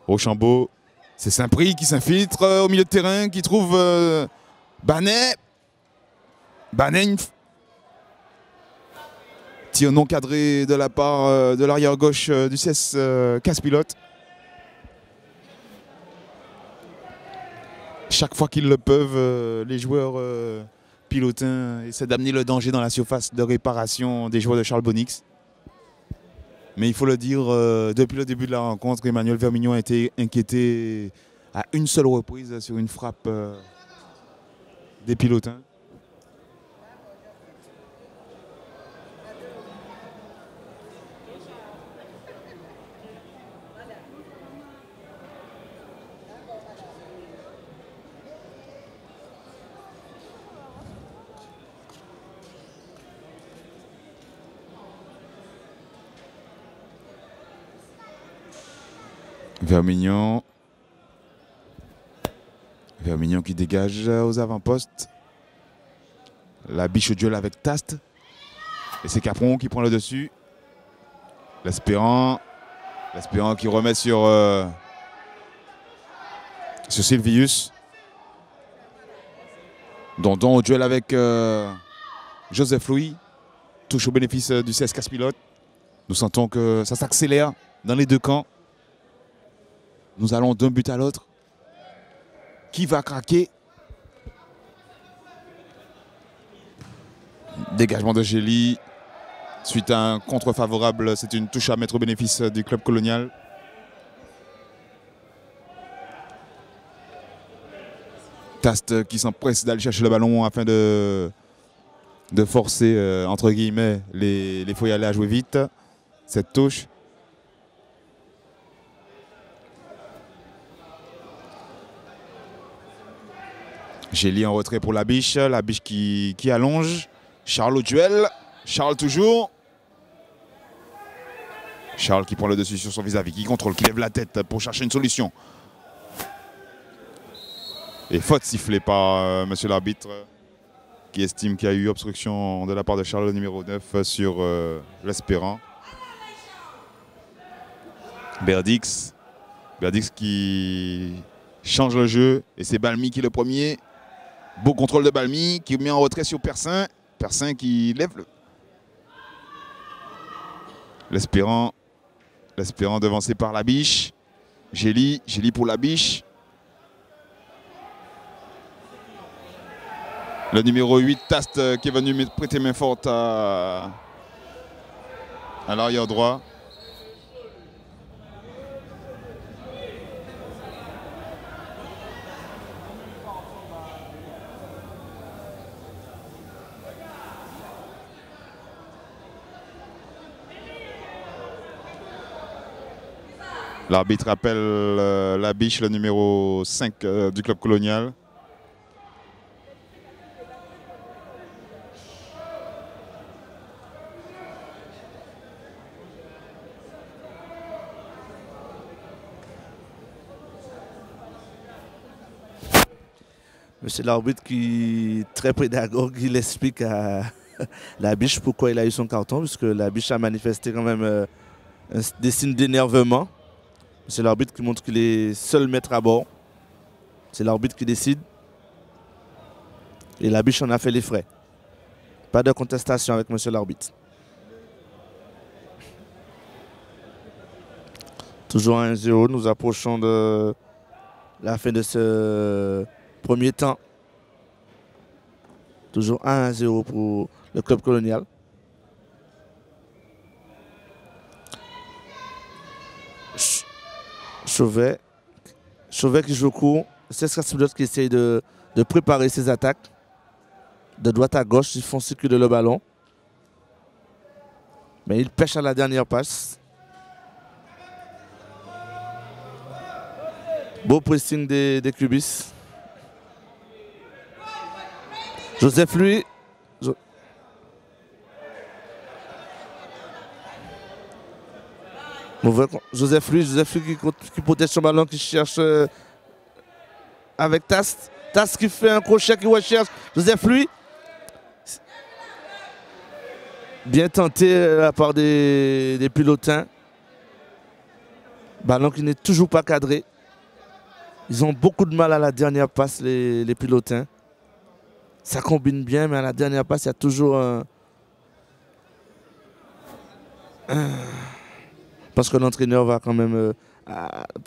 Rochambeau. C'est Saint-Prix qui s'infiltre au milieu de terrain, qui trouve Banet. Banet, Tir non cadré de la part de l'arrière gauche du CS Casse-Pilote. Chaque fois qu'ils le peuvent, les joueurs pilotins essaient d'amener le danger dans la surface de réparation des joueurs de Charles Bonix. Mais il faut le dire, depuis le début de la rencontre, Emmanuel Vermignon a été inquiété à une seule reprise sur une frappe des pilotins. Vermignon qui dégage aux avant-postes. La biche au duel avec Tast. Et c'est Capron qui prend le dessus. L'Espérant qui remet sur Sylvius. Dondon au duel avec Joseph Louis. Touche au bénéfice du CS Casse-Pilote. Nous sentons que ça s'accélère dans les deux camps. Nous allons d'un but à l'autre. Qui va craquer? Dégagement de Gély. Suite à un contre favorable, c'est une touche à mettre au bénéfice du club colonial. Tast qui s'empresse d'aller chercher le ballon afin de forcer, entre guillemets, les Foyalais à jouer vite. Cette touche. Gély en retrait pour la biche qui allonge. Charles au duel. Charles toujours. Charles qui prend le dessus sur son vis-à-vis, qui contrôle, qui lève la tête pour chercher une solution. Et faute sifflée par monsieur l'arbitre qui estime qu'il y a eu obstruction de la part de Charles, le numéro 9, sur l'Espérant. Berdix qui change le jeu et c'est Balmy qui est le premier. Beau contrôle de Balmy qui met en retrait sur Persin. Persin qui lève l'Espérant devancé par la biche. Gély pour la biche. Le numéro 8, Tast, qui est venu prêter main forte à l'arrière droit. L'arbitre appelle la biche, le numéro 5 du club colonial. Monsieur l'arbitre qui est très pédagogue, il explique à la biche pourquoi il a eu son carton, puisque la biche a manifesté quand même des signes d'énervement. C'est l'arbitre qui montre qu'il est seul maître à bord. C'est l'arbitre qui décide. Et la biche en a fait les frais. Pas de contestation avec monsieur l'arbitre. Toujours 1-0, nous approchons de la fin de ce premier temps. Toujours 1-0 pour le club colonial. Chauvet qui joue court. C'est Casse-Pilote qui essaye de préparer ses attaques. De droite à gauche, ils font circuler le ballon. Mais il pêche à la dernière passe. Beau pressing des Cubis. Joseph Louis. Joseph Louis qui protège son ballon, qui cherche avec Tast. Tast qui fait un crochet, qui recherche Joseph Louis. Bien tenté de la part des pilotins. Ballon qui n'est toujours pas cadré. Ils ont beaucoup de mal à la dernière passe, les pilotins. Ça combine bien, mais à la dernière passe, il y a toujours Parce que l'entraîneur va quand même,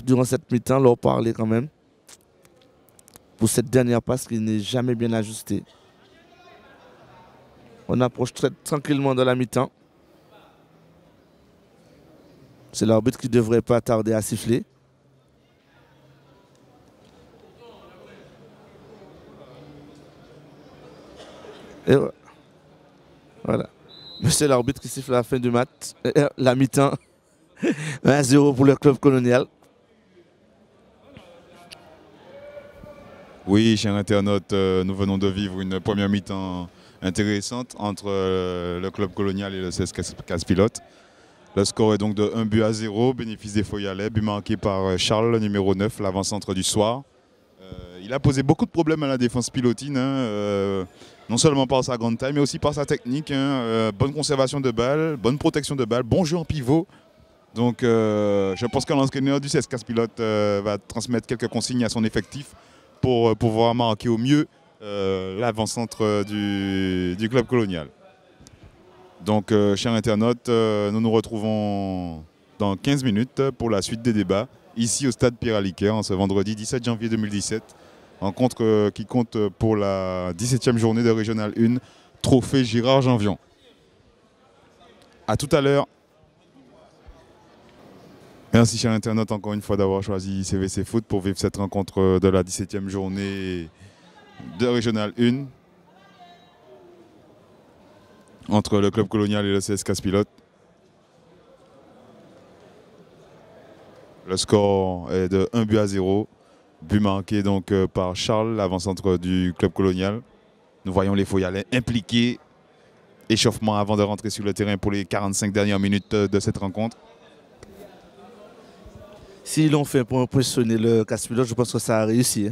durant cette mi-temps, leur parler quand même pour cette dernière passe qui n'est jamais bien ajustée. On approche très tranquillement de la mi-temps. C'est l'arbitre qui ne devrait pas tarder à siffler. Et voilà. C'est l'arbitre qui siffle la fin du match, la mi-temps. 1-0 pour le club colonial. Oui, chers internautes, nous venons de vivre une première mi-temps intéressante entre le club colonial et le CS Casse-Pilote. Le score est donc de 1-0, bénéfice des Foyalais, but marqué par Charles, le numéro 9, l'avant-centre du soir. Il a posé beaucoup de problèmes à la défense pilotine, non seulement par sa grande taille, mais aussi par sa technique. Bonne conservation de balles, bonne protection de balles, bon jeu en pivot. Donc je pense que l'entraîneur du CS Casse-Pilote va transmettre quelques consignes à son effectif pour pouvoir marquer au mieux l'avant-centre du club colonial. Donc, chers internautes, nous nous retrouvons dans 15 minutes pour la suite des débats, ici au stade Pierre-Aliquer, ce vendredi 17 janvier 2017. Rencontre qui compte pour la 17e journée de Régional 1, Trophée Girard Janvion. A tout à l'heure. Merci, chers internautes, encore une fois d'avoir choisi CVC Foot pour vivre cette rencontre de la 17e journée de Régional 1 entre le club colonial et le CS Casse-Pilote. Le score est de 1-0. But marqué donc par Charles, l'avant-centre du club colonial. Nous voyons les Foyalais impliqués. Échauffement avant de rentrer sur le terrain pour les 45 dernières minutes de cette rencontre. S'ils l'ont fait pour impressionner le Casse-Pilote, je pense que ça a réussi.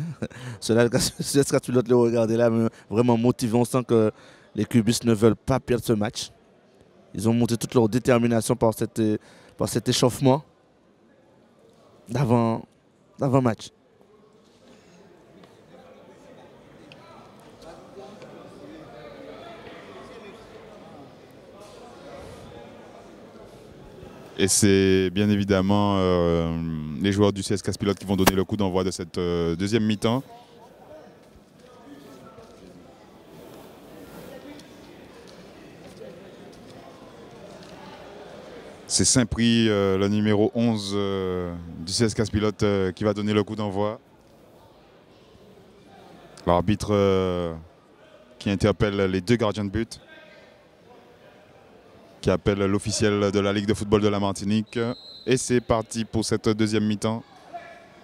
Cela, le Casse-Pilote, le regarder là, vraiment motivé. On sent que les cubistes ne veulent pas perdre ce match. Ils ont montré toute leur détermination par cet échauffement d'avant-match. Et c'est bien évidemment les joueurs du CS Casse-Pilote qui vont donner le coup d'envoi de cette deuxième mi-temps. C'est Saint-Prix, le numéro 11 du CS Casse-Pilote qui va donner le coup d'envoi. L'arbitre qui interpelle les deux gardiens de but, qui appelle l'officiel de la Ligue de football de la Martinique. Et c'est parti pour cette deuxième mi-temps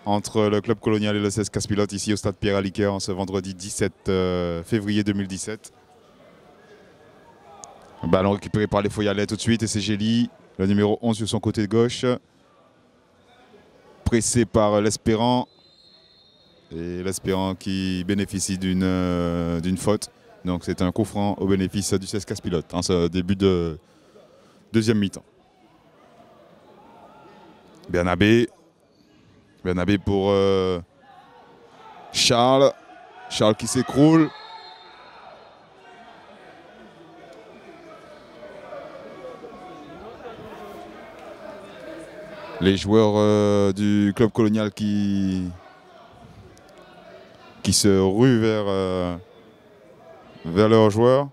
entre le club colonial et le CS Casse-Pilote ici au stade Pierre-Aliquer en ce vendredi 17 février 2017. Ballon récupéré par les Foyalais tout de suite et c'est Gély, le numéro 11 sur son côté gauche. Pressé par l'Espérant. Et l'Espérant qui bénéficie d'une faute. Donc c'est un coup franc au bénéfice du CS Casse-Pilote en ce début de deuxième mi-temps. Bernabé pour Charles. Charles qui s'écroule. Les joueurs du club colonial qui se ruent vers leurs joueurs.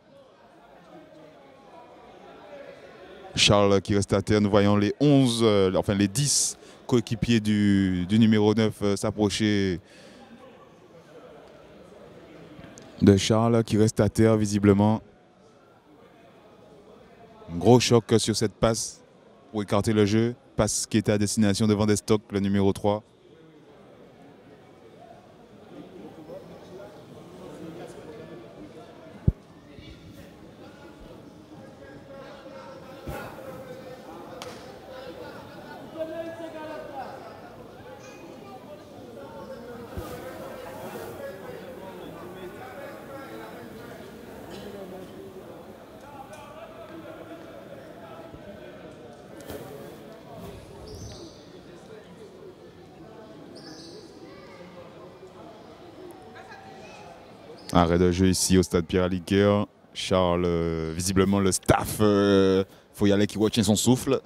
Charles qui reste à terre, nous voyons les 10 coéquipiers du numéro 9 s'approcher de Charles qui reste à terre visiblement. Un gros choc sur cette passe pour écarter le jeu. Passe qui était à destination de Van de Stock, le numéro 3. Arrêt de jeu ici au stade Pierre-Aliquer. Charles, visiblement le staff Foyalé qui retient son souffle.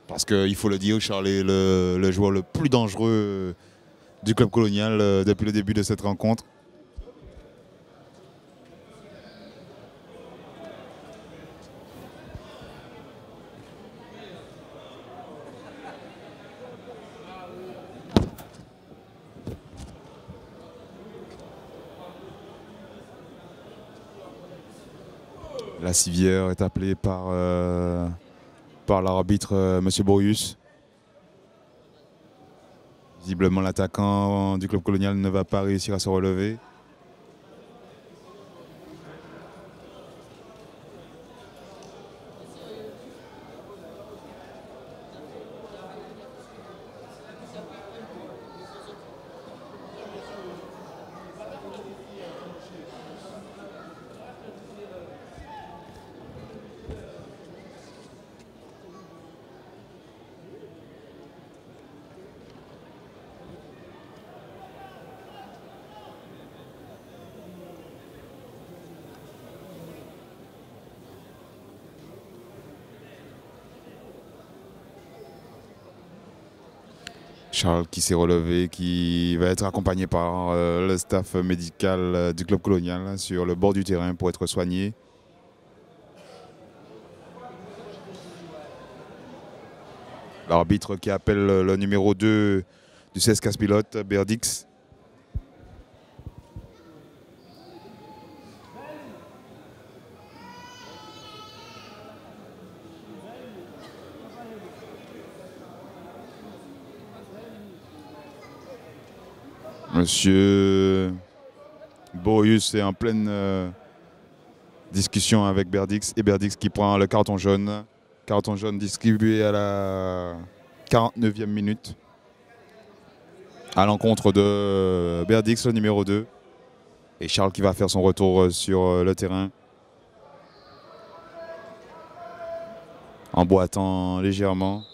Parce qu'il faut le dire, Charles est le joueur le plus dangereux du club colonial depuis le début de cette rencontre. La civière est appelée par l'arbitre M. Boyus. Visiblement, l'attaquant du club colonial ne va pas réussir à se relever. Charles qui s'est relevé, qui va être accompagné par le staff médical du club colonial sur le bord du terrain pour être soigné. L'arbitre qui appelle le numéro 2 du CS Pilote, Berdix. Monsieur Boyus est en pleine discussion avec Berdix et Berdix qui prend le carton jaune. Carton jaune distribué à la 49e minute à l'encontre de Berdix, le numéro 2. Et Charles qui va faire son retour sur le terrain en boitant légèrement.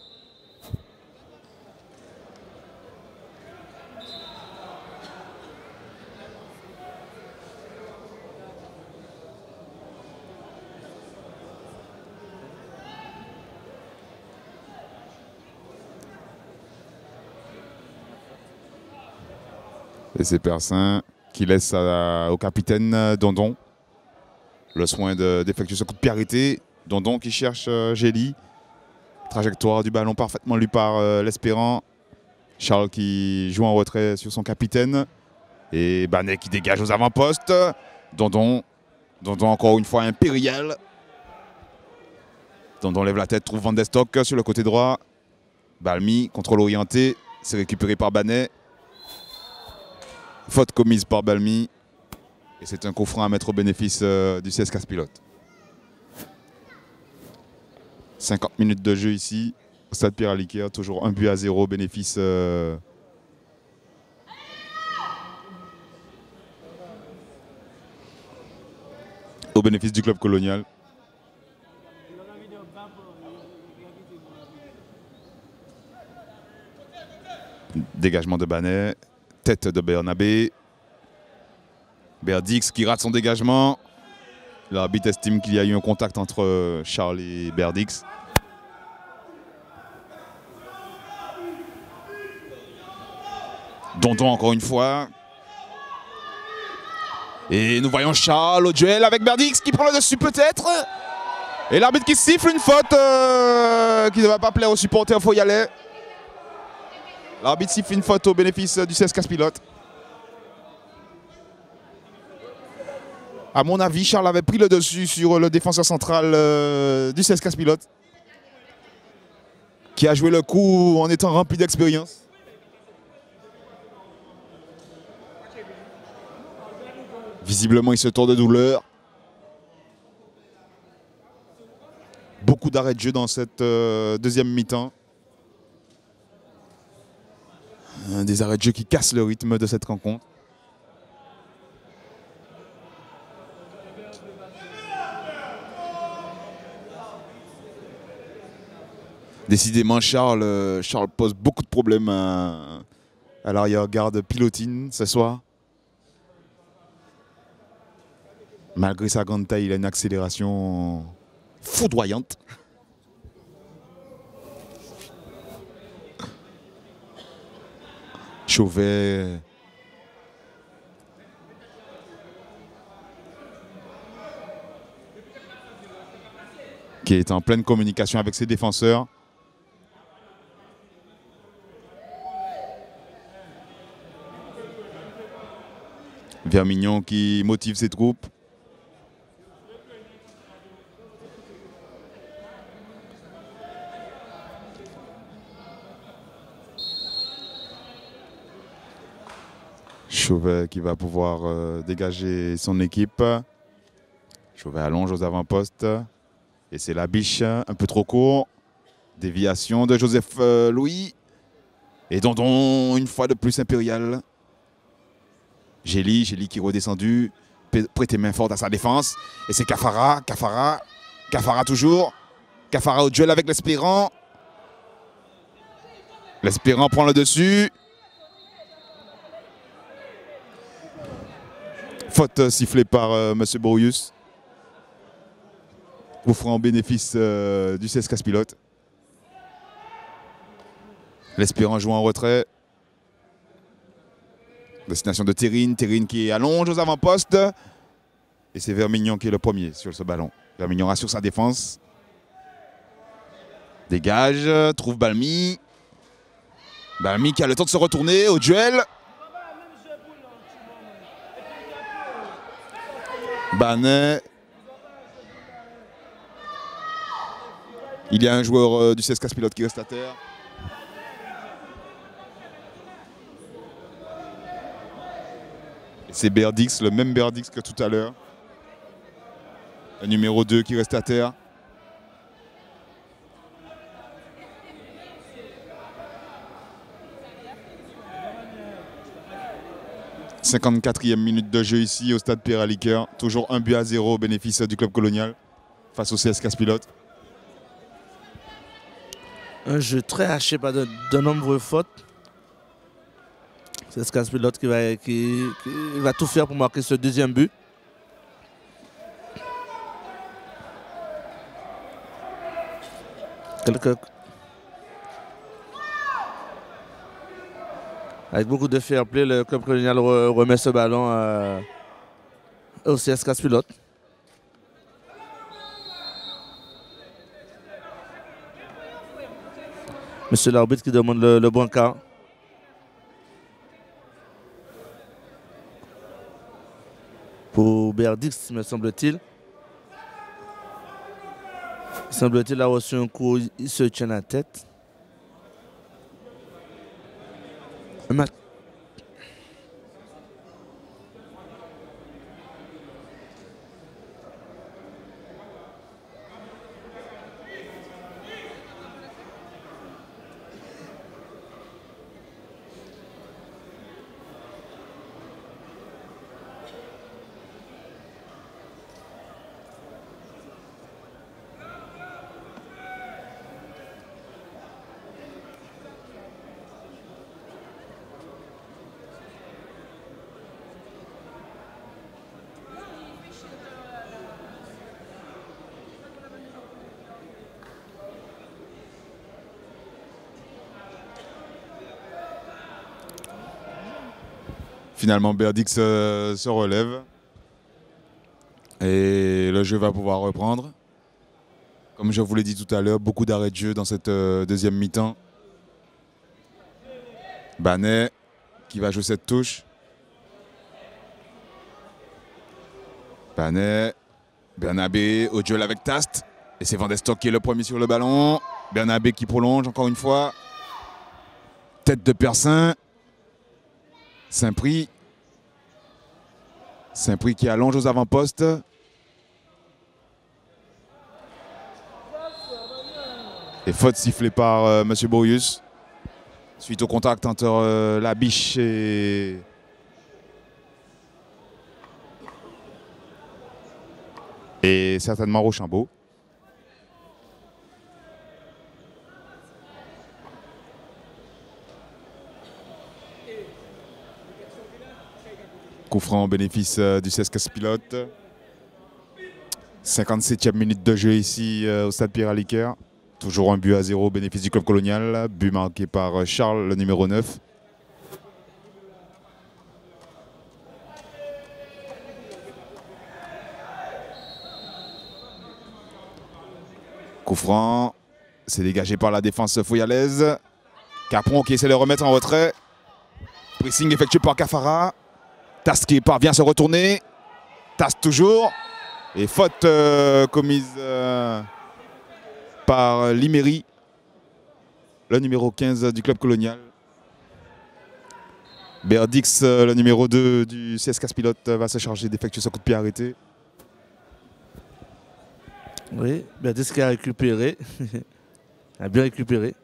Et c'est Persin qui laisse au capitaine Dondon le soin d'effectuer ce coup de pied arrêté. Dondon qui cherche Gély. Trajectoire du ballon parfaitement lue par l'Espérant. Charles qui joue en retrait sur son capitaine. Et Banet qui dégage aux avant-postes. Dondon encore une fois impérial. Dondon lève la tête, trouve Van de Stock sur le côté droit. Balmy, contrôle orienté. C'est récupéré par Banet. Faute commise par Balmy. Et c'est un coup franc à mettre au bénéfice du CS Pilote. 50 minutes de jeu ici, au stade Pierre-Aliquer, toujours 1-0, bénéfice au bénéfice du club colonial. Dégagement de Banet, tête de Bernabé. Berdix qui rate son dégagement. L'arbitre estime qu'il y a eu un contact entre Charles et Berdix. Dondon encore une fois. Et nous voyons Charles au duel avec Berdix qui prend le dessus peut-être. Et l'arbitre qui siffle une faute qui ne va pas plaire aux supporters foyalais. L'arbitre siffle une faute au bénéfice du CS Pilote. À mon avis, Charles avait pris le dessus sur le défenseur central du CS Pilote, qui a joué le coup en étant rempli d'expérience. Visiblement, il se tord de douleur. Beaucoup d'arrêts de jeu dans cette deuxième mi-temps. Des arrêts de jeu qui cassent le rythme de cette rencontre. Décidément, Charles pose beaucoup de problèmes à l'arrière-garde pilotine ce soir. Malgré sa grande taille, il a une accélération foudroyante. Chauvet. Qui est en pleine communication avec ses défenseurs. Vermignon qui motive ses troupes. Chauvet qui va pouvoir dégager son équipe. Chauvet allonge aux avant-postes. Et c'est la biche un peu trop court. Déviation de Joseph Louis. Et Dondon, une fois de plus impérial. Gély qui est redescendu. Prêter main forte à sa défense. Et c'est Cafara. Cafara toujours. Cafara au duel avec l'Espérant. L'Espérant prend le dessus. Faute sifflée par M. Bourius. Vous ferez en bénéfice du CS Casse-Pilote. L'Espérant joue en retrait. Destination de Terrine. Terrine qui allonge aux avant-postes. Et c'est Vermignon qui est le premier sur ce ballon. Vermignon rassure sa défense. Dégage. Trouve Balmy. Balmy qui a le temps de se retourner au duel. Banet. Il y a un joueur du CS Casse-Pilote qui reste à terre. C'est Berdix, le même Berdix que tout à l'heure. Le numéro 2 qui reste à terre. « 54e minute de jeu ici au stade Pierre-Aliquer. Toujours 1-0 au bénéfice du club colonial face au CS Casse-Pilote. Un jeu très haché par de nombreuses fautes. C'est ce Casse-Pilote qui va tout faire pour marquer ce deuxième but. Avec beaucoup de fair play, le club colonial remet ce ballon au CS Casse-Pilote. Monsieur l'arbitre qui demande le brancard. Pour Berdix, me semble-t-il. Semble-t-il a reçu un coup, il se tient la tête. Un match. Finalement, Berdix se relève. Et le jeu va pouvoir reprendre. Comme je vous l'ai dit tout à l'heure, beaucoup d'arrêts de jeu dans cette deuxième mi-temps. Banet qui va jouer cette touche. Banet. Bernabé au duel avec Tast. Et c'est Van de Stok qui est le premier sur le ballon. Bernabé qui prolonge encore une fois. Tête de Persin. Saint-Prix. Saint-Prix qui allonge aux avant-postes. Et faute sifflée par M. Bourius. Suite au contact entre la biche et certainement Rochambeau. Coup franc au bénéfice du CS Casse-Pilote. 57e minute de jeu ici au stade Pierre-Aliquer. Toujours 1-0 au bénéfice du club colonial. But marqué par Charles, le numéro 9. Coup franc, c'est dégagé par la défense fouillalaise. Capron qui essaie de le remettre en retrait. Pressing effectué par Cafara. Tas qui parvient à se retourner. Tas toujours. Et faute commise par Liméry, le numéro 15 du club colonial. Berdix, le numéro 2 du CS Casse-Pilote, va se charger d'effectuer ce coup de pied arrêté. Oui, Berdix qui a récupéré. A bien récupéré.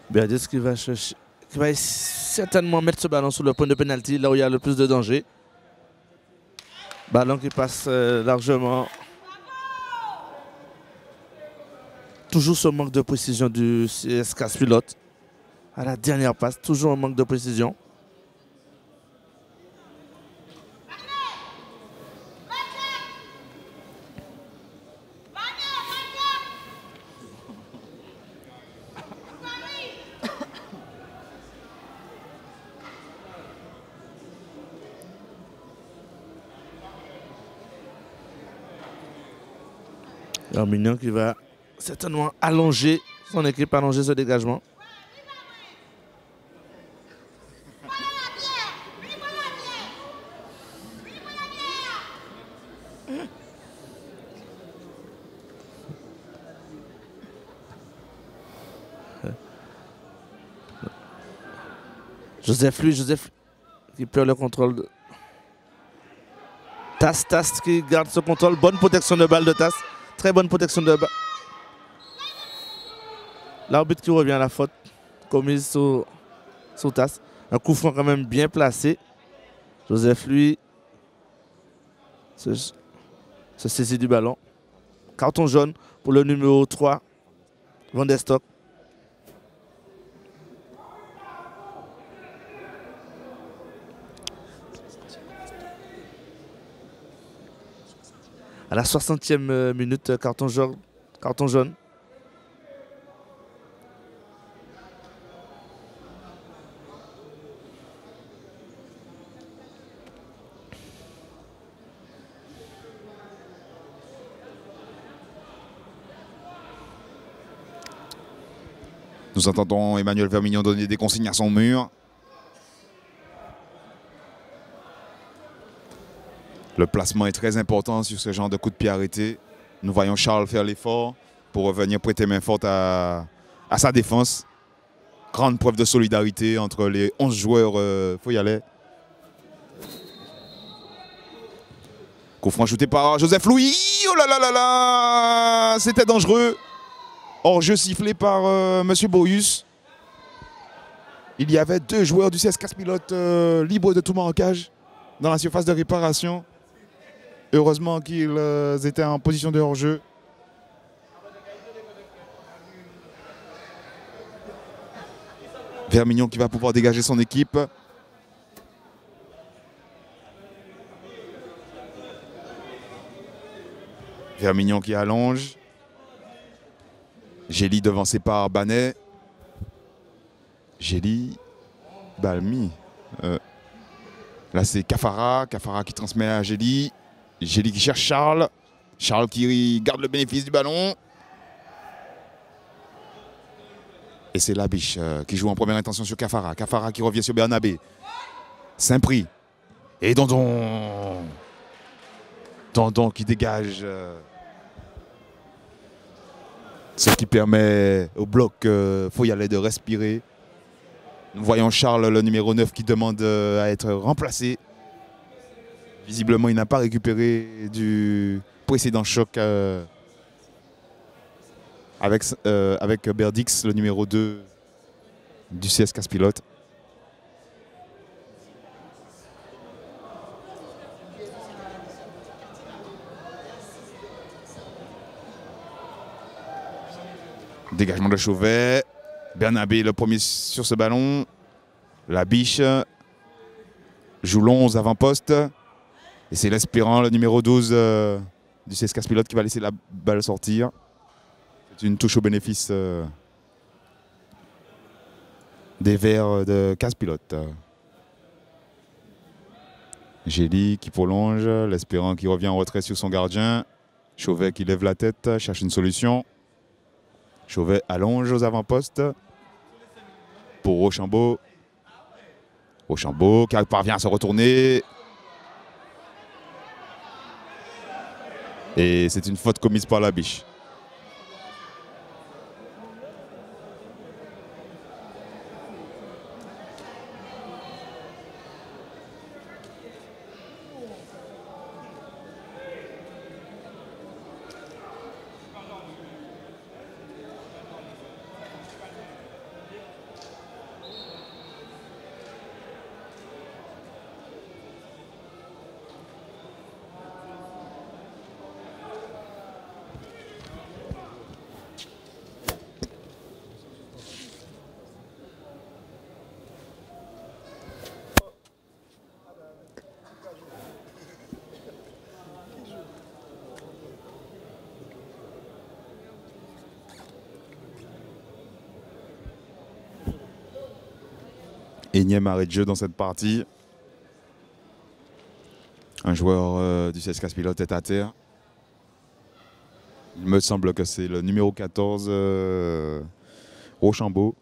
Berdix qui va chercher, qui va certainement mettre ce ballon sur le point de pénalty, là où il y a le plus de danger. Ballon qui passe largement. Toujours ce manque de précision du CS Casse-Pilote. À la dernière passe, toujours un manque de précision. Mignon qui va certainement allonger son équipe, allonger ce dégagement. Joseph qui perd le contrôle. Tas qui garde ce contrôle. Bonne protection de balle de Tas. Très bonne protection de balle. L'arbitre qui revient à la faute commise sur Tas. Un coup franc quand même bien placé. Joseph, lui, se saisit du ballon. Carton jaune pour le numéro 3, Van der Stok. À la 60e minute, carton jaune. Nous entendons Emmanuel Vermignon donner des consignes à son mur. Le placement est très important sur ce genre de coup de pied arrêté. Nous voyons Charles faire l'effort pour revenir prêter main forte à sa défense. Grande preuve de solidarité entre les 11 joueurs foyalais. Coup franc shooté par Joseph Louis. Oh là là là là! C'était dangereux. Hors-jeu sifflé par Monsieur Boyus. Il y avait 2 joueurs du CS Casse-Pilote libres de tout marquage dans la surface de réparation. Heureusement qu'ils étaient en position de hors-jeu. Vermignon qui va pouvoir dégager son équipe. Vermignon qui allonge. Gély devancé par Banet. Gély, Balmi. Là c'est Cafara qui transmet à Gély. Gély qui cherche Charles. Charles qui garde le bénéfice du ballon. Et c'est Labiche qui joue en première intention sur Cafara. Cafara qui revient sur Bernabé. Saint-Prix. Et Dandon. Dandon qui dégage. Ce qui permet au bloc foyalais de respirer. Nous voyons Charles, le numéro 9, qui demande à être remplacé. Visiblement, il n'a pas récupéré du précédent choc avec Berdix, le numéro 2 du CS Casse-Pilote. Dégagement de Chauvet. Bernabé le premier sur ce ballon. Labiche joue l'11 avant-poste. Et c'est l'Espérant, le numéro 12 du CS Casse-Pilote qui va laisser la balle sortir. C'est une touche au bénéfice des verres de casse-pilote. Gély qui prolonge, l'Espérant qui revient en retrait sur son gardien. Chauvet qui lève la tête, cherche une solution. Chauvet allonge aux avant-postes pour Rochambeau. Rochambeau qui parvient à se retourner. Et c'est une faute commise par la biche. Énième arrêt de jeu dans cette partie. Un joueur du CSKA Pilote est à terre. Il me semble que c'est le numéro 14, Rochambeau.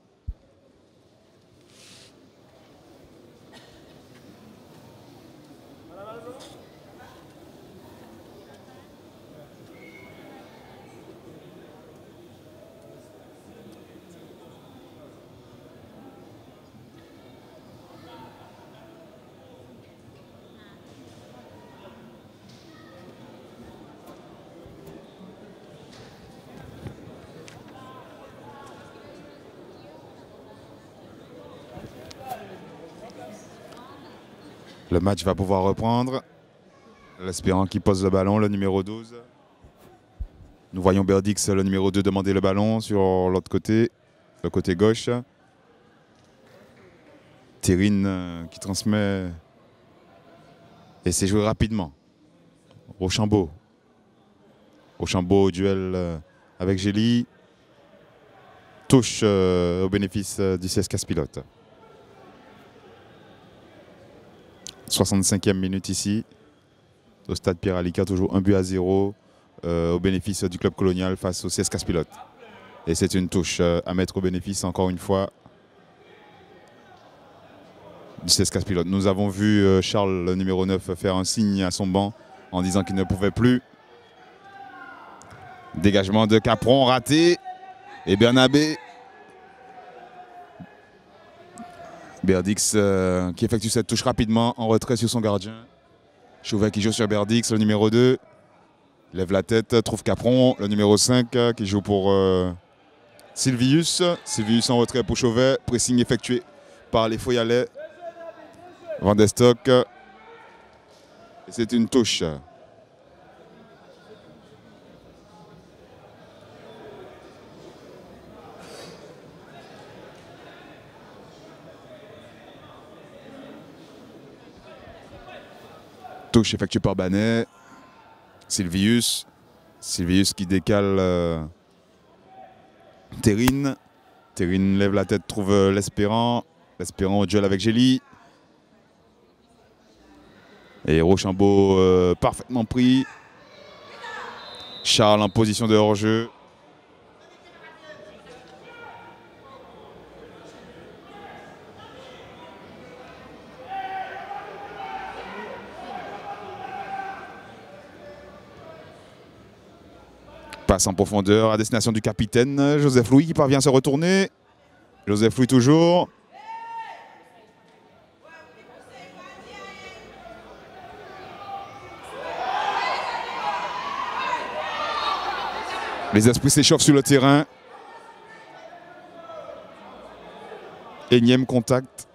Le match va pouvoir reprendre. L'Espérant qui pose le ballon, le numéro 12. Nous voyons Berdix, le numéro 2, demander le ballon sur l'autre côté, le côté gauche. Terrine qui transmet et c'est joué rapidement. Rochambeau. Rochambeau au duel avec Gély. Touche au bénéfice du CSKA Pilote. 65e minute ici, au stade Pierre-Alica, toujours 1-0 au bénéfice du club colonial face au CSKA Pilote. Et c'est une touche à mettre au bénéfice encore une fois du CSKA Pilote. Nous avons vu Charles, le numéro 9, faire un signe à son banc en disant qu'il ne pouvait plus. Dégagement de Capron raté. Et Bernabé. Berdix qui effectue cette touche rapidement en retrait sur son gardien. Chauvet qui joue sur Berdix, le numéro 2. Lève la tête, trouve Capron, le numéro 5 qui joue pour Sylvius. Sylvius en retrait pour Chauvet. Pressing effectué par les Foyalais. Van der Stock. Et c'est une touche. Touche effectuée par Banet. Sylvius. Sylvius qui décale Terrine. Terrine lève la tête, trouve l'Espérant. L'Espérant au duel avec Gély. Et Rochambeau parfaitement pris. Charles en position de hors-jeu. Passe en profondeur à destination du capitaine Joseph Louis qui parvient à se retourner. Joseph Louis toujours. Les esprits s'échauffent sur le terrain. Énième contact.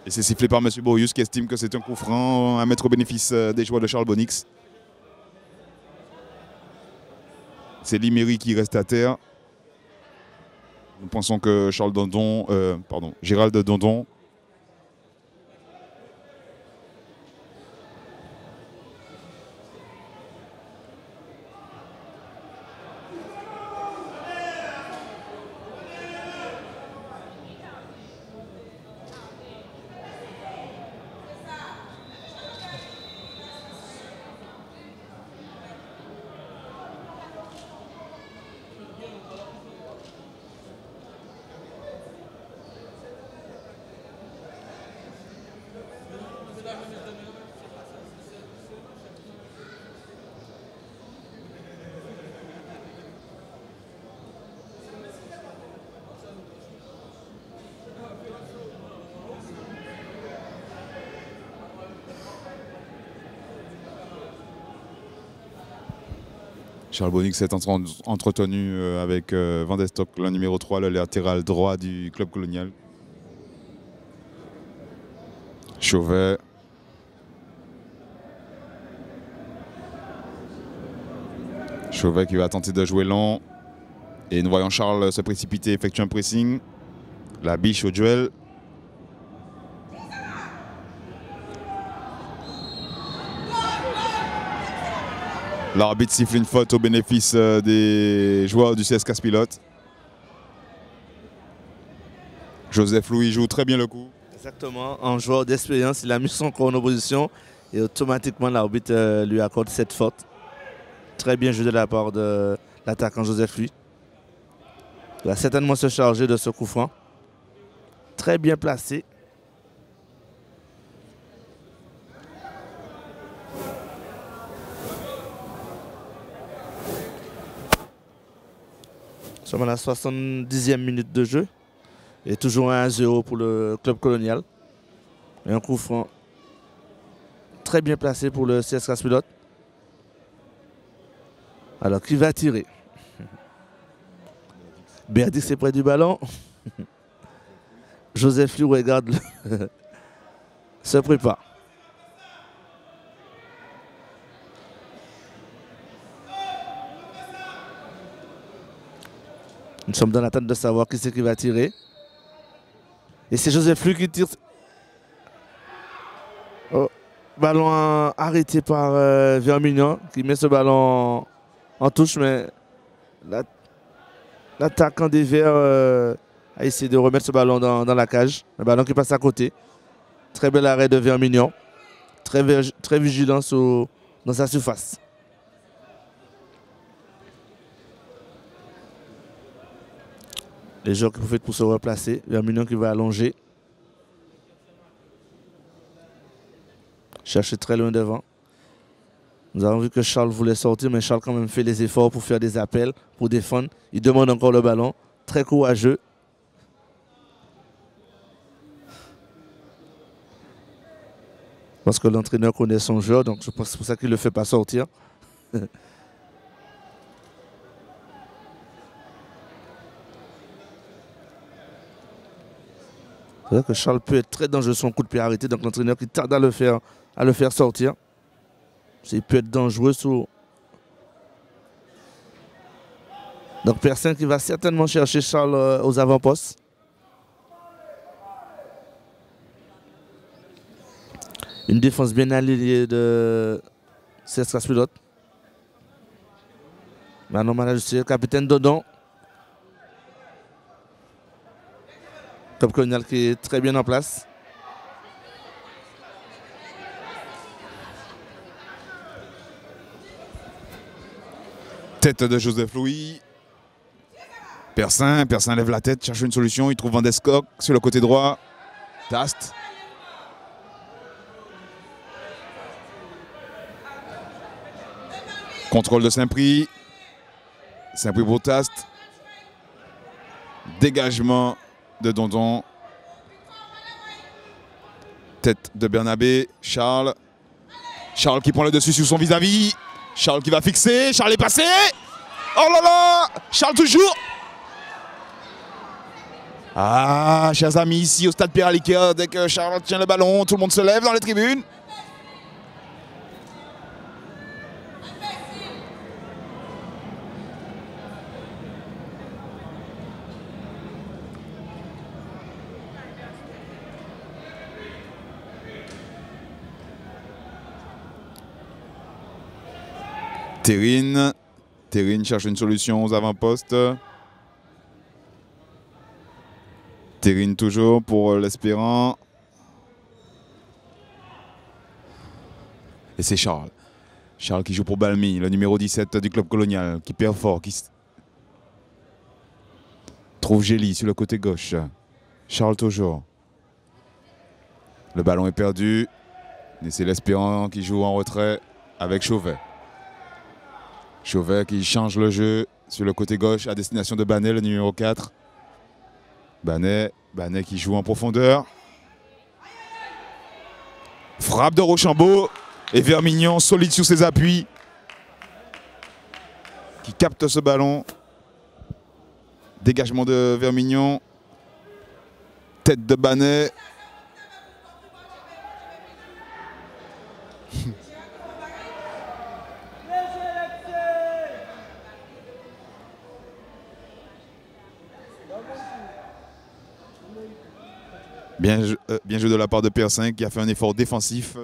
Et c'est sifflé par M. Boyus qui estime que c'est un coup franc à mettre au bénéfice des joueurs de Charles Bonix. C'est Liméry qui reste à terre. Nous pensons que Gérald Dondon Charles Bonix s'est entretenu avec Van de Stock, le numéro 3, le latéral droit du club colonial. Chauvet. Chauvet qui va tenter de jouer long. Et nous voyons Charles se précipiter, effectuer un pressing. La biche au duel. L'arbitre siffle une faute au bénéfice des joueurs du CS Casse-Pilote. Joseph Louis joue très bien le coup. Exactement, en joueur d'expérience, il a mis son corps en opposition et automatiquement l'arbitre lui accorde cette faute. Très bien joué de la part de l'attaquant Joseph Louis. Il va certainement se charger de ce coup franc. Très bien placé. Nous sommes à la 70e minute de jeu. Et toujours 1-0 pour le club colonial. Et un coup franc très bien placé pour le CS Casse-Pilote. Alors, qui va tirer? Berdix est près du ballon. Joseph Liu regarde, se prépare. Nous sommes dans l'attente de savoir qui c'est qui va tirer. Et c'est Joseph Liu qui tire. Oh, ballon arrêté par Vermignon qui met ce ballon en touche, mais l'attaquant des Verts a essayé de remettre ce ballon dans la cage. Le ballon qui passe à côté. Très bel arrêt de Vermignon. Très vigilant dans sa surface. Les joueurs qui profitent pour se replacer. Vermignon qui va allonger. Chercher très loin devant. Nous avons vu que Charles voulait sortir, mais Charles quand même fait les efforts pour faire des appels, pour défendre. Il demande encore le ballon. Très courageux. Parce que l'entraîneur connaît son joueur, donc je pense que c'est pour ça qu'il ne le fait pas sortir. C'est vrai que Charles peut être très dangereux son coup de pied arrêté, donc l'entraîneur qui tarde à le faire sortir. Il peut être dangereux sous. Donc personne qui va certainement chercher Charles aux avant-postes. Une défense bien alignée de CS Casse-Pilote. Maintenant, le capitaine Dodon. Club colonial qui est très bien en place. Tête de Joseph Louis. Persin lève la tête, cherche une solution. Il trouve Van de Stock sur le côté droit. Tast. Contrôle de Saint-Prix. Saint-Prix pour Tast. Dégagement de Dondon. Tête de Bernabé. Charles. Charles qui prend le dessus sur son vis-à-vis. Charles qui va fixer. Charles est passé. Oh là là. Charles toujours. Ah, chers amis, ici au stade Pierre-Aliquer, dès que Charles tient le ballon, tout le monde se lève dans les tribunes. Terrine cherche une solution aux avant-postes. Terrine toujours pour l'Espérant. Et c'est Charles. Charles qui joue pour Balmy, le numéro 17 du club colonial, qui perd fort, qui trouve Gély sur le côté gauche. Charles toujours. Le ballon est perdu. Et c'est l'Espérant qui joue en retrait avec Chauvet. Chauvet qui change le jeu sur le côté gauche à destination de Banet, le numéro 4. Banet qui joue en profondeur. Frappe de Rochambeau et Vermignon solide sur ses appuis. qui capte ce ballon. Dégagement de Vermignon. Tête de Banet. Bien joué de la part de PR5 qui a fait un effort défensif.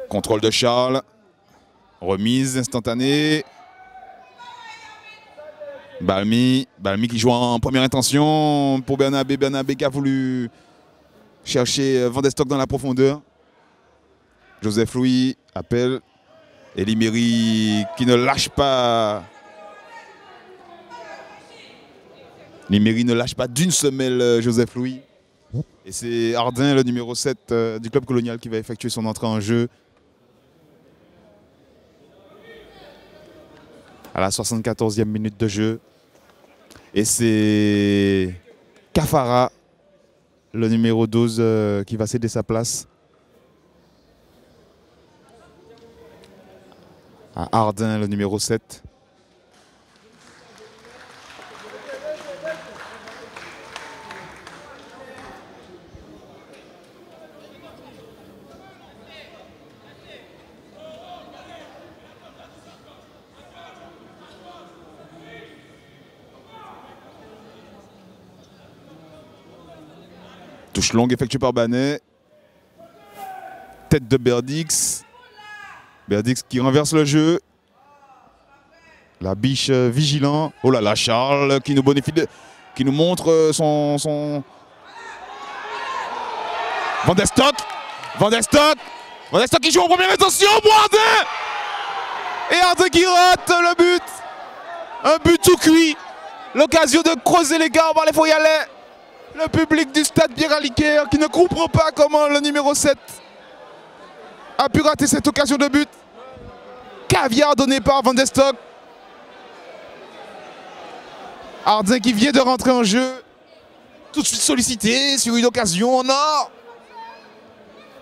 Contrôle de Charles. Remise instantanée. Balmy qui joue en première intention pour Bernabé. Bernabé qui a voulu chercher Van de Stock dans la profondeur. Joseph Louis appelle. Elimeri qui ne lâche pas. Elimeri ne lâche pas d'une semelle Joseph Louis. Et c'est Ardin, le numéro 7 du club colonial, qui va effectuer son entrée en jeu. À la 74e minute de jeu. Et c'est Cafara, le numéro 12, qui va céder sa place à Ardin, le numéro 7. Touche longue effectuée par Banet. Tête de Berdix. Berdix qui renverse le jeu. La biche vigilant. Oh là là, Charles qui nous bonifie, qui nous montre son... Van de Stock. Van de Stock. Van de Stock qui joue en première intention pour Ardin. Et Ardin qui rate le but. Un but tout cuit. L'occasion de creuser l'écart par les Foyalais. Le public du stade Pierre-Aliquer qui ne comprend pas comment le numéro 7 a pu rater cette occasion de but. Caviar donné par Van de Stock. Ardin qui vient de rentrer en jeu. Tout de suite sollicité sur une occasion en or.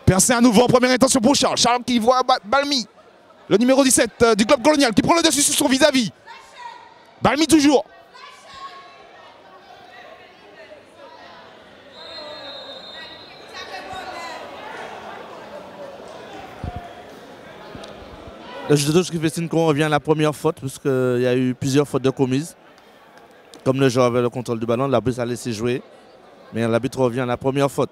Percé à nouveau en première intention pour Charles. Charles qui voit Balmy, le numéro 17 du club colonial, qui prend le dessus sur son vis-à-vis. Balmy toujours. Le juge de touche qui fait signe qu'on revient à la première faute, puisqu'il y a eu plusieurs fautes de commises. Comme le joueur avait le contrôle du ballon, l'arbitre a laissé jouer. Mais l'arbitre revient à la première faute.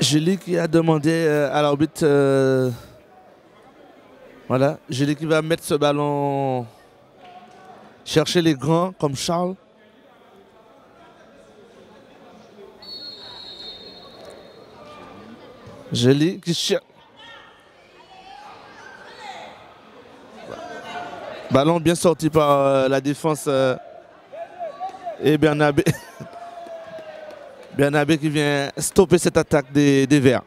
Julie qui a demandé à l'arbitre, voilà, Julie qui va mettre ce ballon, chercher les grands comme Charles. Julie qui cherche. Ballon bien sorti par la défense et Bernabé. Bernabé qui vient stopper cette attaque des Verts.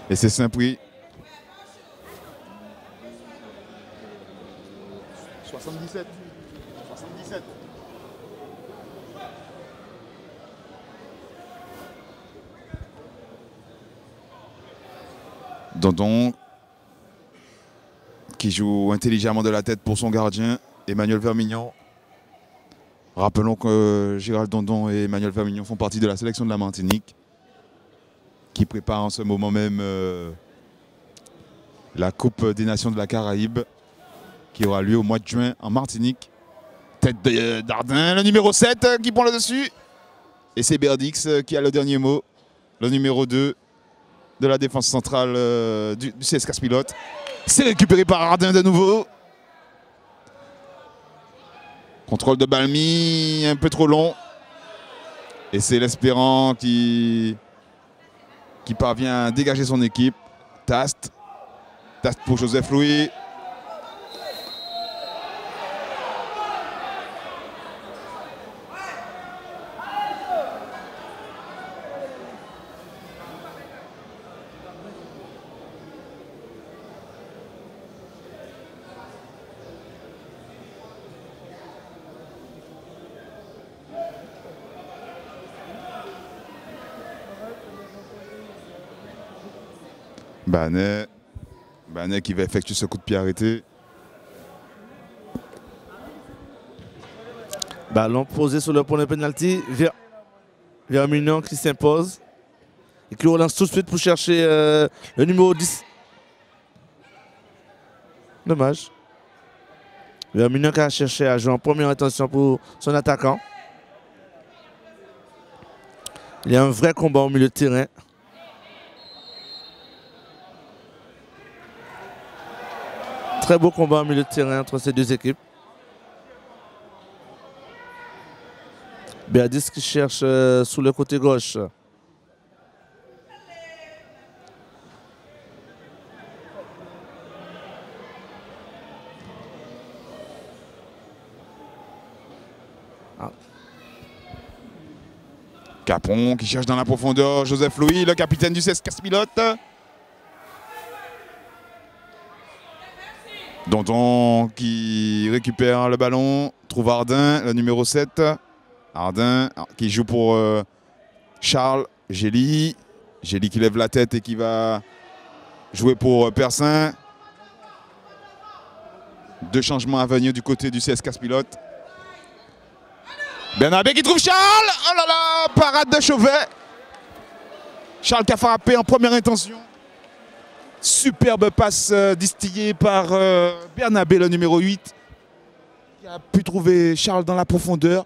Et c'est Saint-Prix. 77. 77. Dondon qui joue intelligemment de la tête pour son gardien, Emmanuel Vermignon. Rappelons que Gérald Dondon et Emmanuel Vermignon font partie de la sélection de la Martinique, qui prépare en ce moment même la Coupe des Nations de la Caraïbe, qui aura lieu au mois de juin en Martinique. Tête d'Ardin, le numéro 7 qui prend le dessus. Et c'est Berdix qui a le dernier mot, le numéro 2 de la défense centrale du CS Casse-Pilote. C'est récupéré par Ardin de nouveau. Contrôle de Balmy, un peu trop long. Et c'est l'Espérant qui parvient à dégager son équipe. Tast pour Joseph Louis. Banet qui va effectuer ce coup de pied arrêté. Ballon posé sur le point de pénalty vers Mignon qui s'impose. Et qui relance tout de suite pour chercher le numéro 10. Dommage. Vers Mignon qui a cherché à jouer en première intention pour son attaquant. Il y a un vrai combat au milieu de terrain. Très beau combat au milieu de terrain entre ces deux équipes. Béadis qui cherche sous le côté gauche. Capron qui cherche dans la profondeur. Joseph Louis, le capitaine du CSKA Pilote. Danton qui récupère le ballon. Trouve Ardin, le numéro 7. Ardin qui joue pour Charles. Gély. Gély qui lève la tête et qui va jouer pour Persin. Deux changements à venir du côté du CSKA Pilote. Bernabé qui trouve Charles. Oh là là, parade de Chauvet. Charles qui a frappé en première intention. Superbe passe distillée par Bernabé, le numéro 8. Qui a pu trouver Charles dans la profondeur.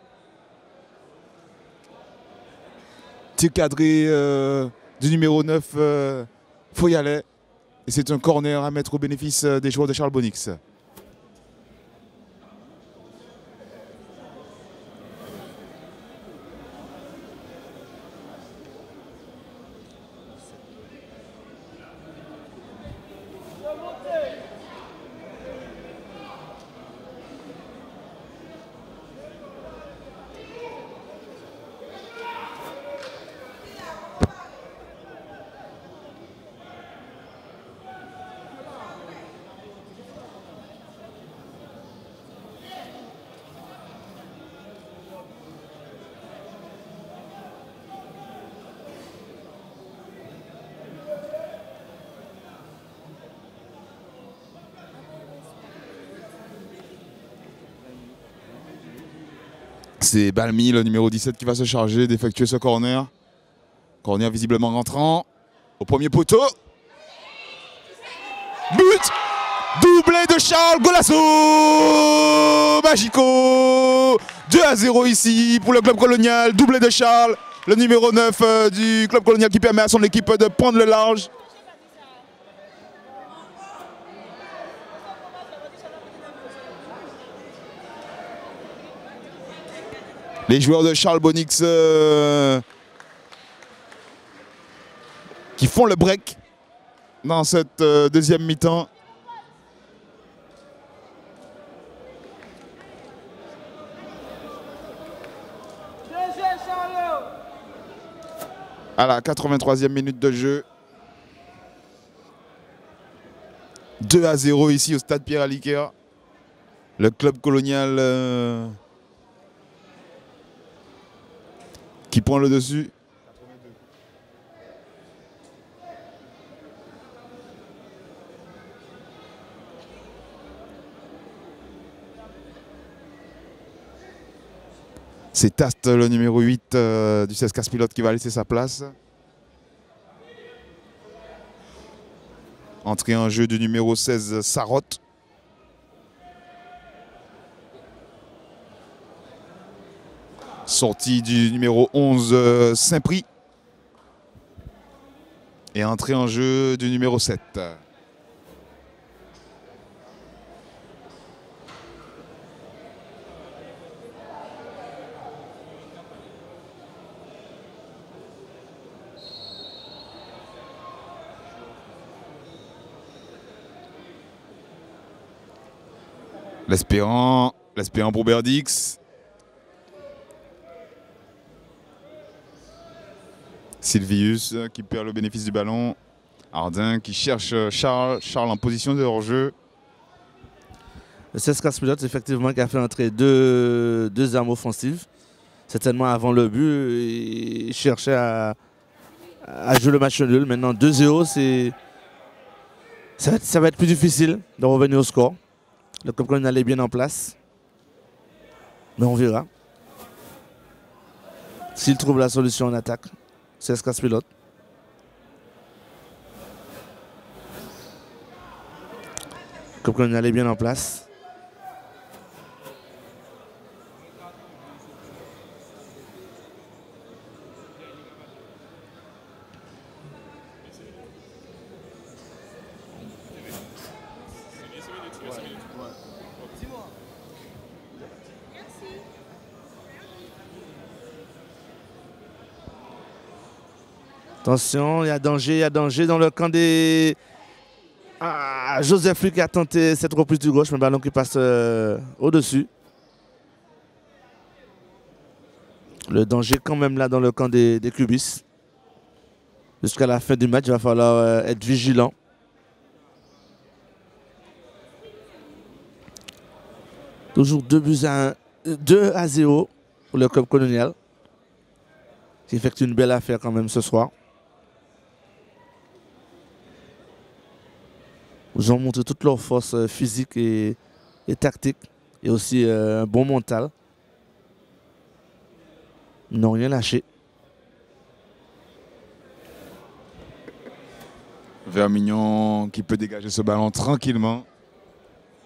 Tir cadré du numéro 9, Foyalet. Et c'est un corner à mettre au bénéfice des joueurs de Charles Bonix. C'est Balmy, le numéro 17, qui va se charger d'effectuer ce corner. Corner visiblement rentrant. Au premier poteau. But! Doublé de Charles, golasso magico! 2-0 ici pour le club colonial. Doublé de Charles, le numéro 9 du club colonial qui permet à son équipe de prendre le large. Les joueurs de Charles Bonix qui font le break dans cette deuxième mi-temps. À la 83e minute de jeu. 2-0 ici au stade Pierre-Aliquer. Le club colonial qui prend le dessus. C'est Tast, le numéro 8 du CSKA Pilote, qui va laisser sa place. Entrée en jeu du numéro 16, Sarotte. Sortie du numéro 11, Saint-Prix. Et entrée en jeu du numéro 7. L'Espérant pour Berdix. Sylvius qui perd le bénéfice du ballon. Ardin qui cherche Charles. Charles en position de hors-jeu. Le CSKA Pilote, effectivement, qui a fait entrer deux armes offensives. Certainement avant le but, il cherchait à jouer le match nul. Maintenant 2-0, Ça va être plus difficile de revenir au score. Le Club Colonial est bien en place. Mais on verra. S'il trouve la solution en attaque, c'est ce casse-pilote. Le Club Colonial est bien en place. Attention, il y a danger dans le camp des... Ah, Joseph Luc a tenté cette reprise du gauche, mais le ballon qui passe au-dessus. Le danger quand même là dans le camp des cubistes. Jusqu'à la fin du match, il va falloir être vigilant. Toujours 2 à 0 pour le Club Colonial, qui effectue une belle affaire quand même ce soir. Ils ont montré toute leur force physique et tactique, et aussi un bon mental. Ils n'ont rien lâché. Vermignon qui peut dégager ce ballon tranquillement.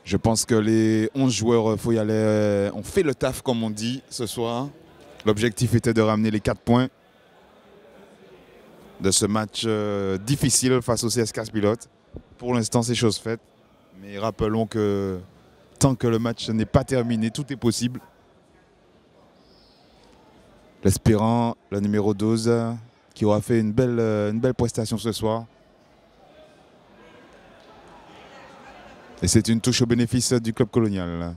Je pense que les 11 joueurs faut y aller, ont fait le taf comme on dit ce soir. L'objectif était de ramener les 4 points de ce match difficile face au CS Casse-Pilote. Pour l'instant, c'est chose faite. Mais rappelons que tant que le match n'est pas terminé, tout est possible. L'Espérant, le numéro 12, qui aura fait une belle prestation ce soir. Et c'est une touche au bénéfice du Club Colonial.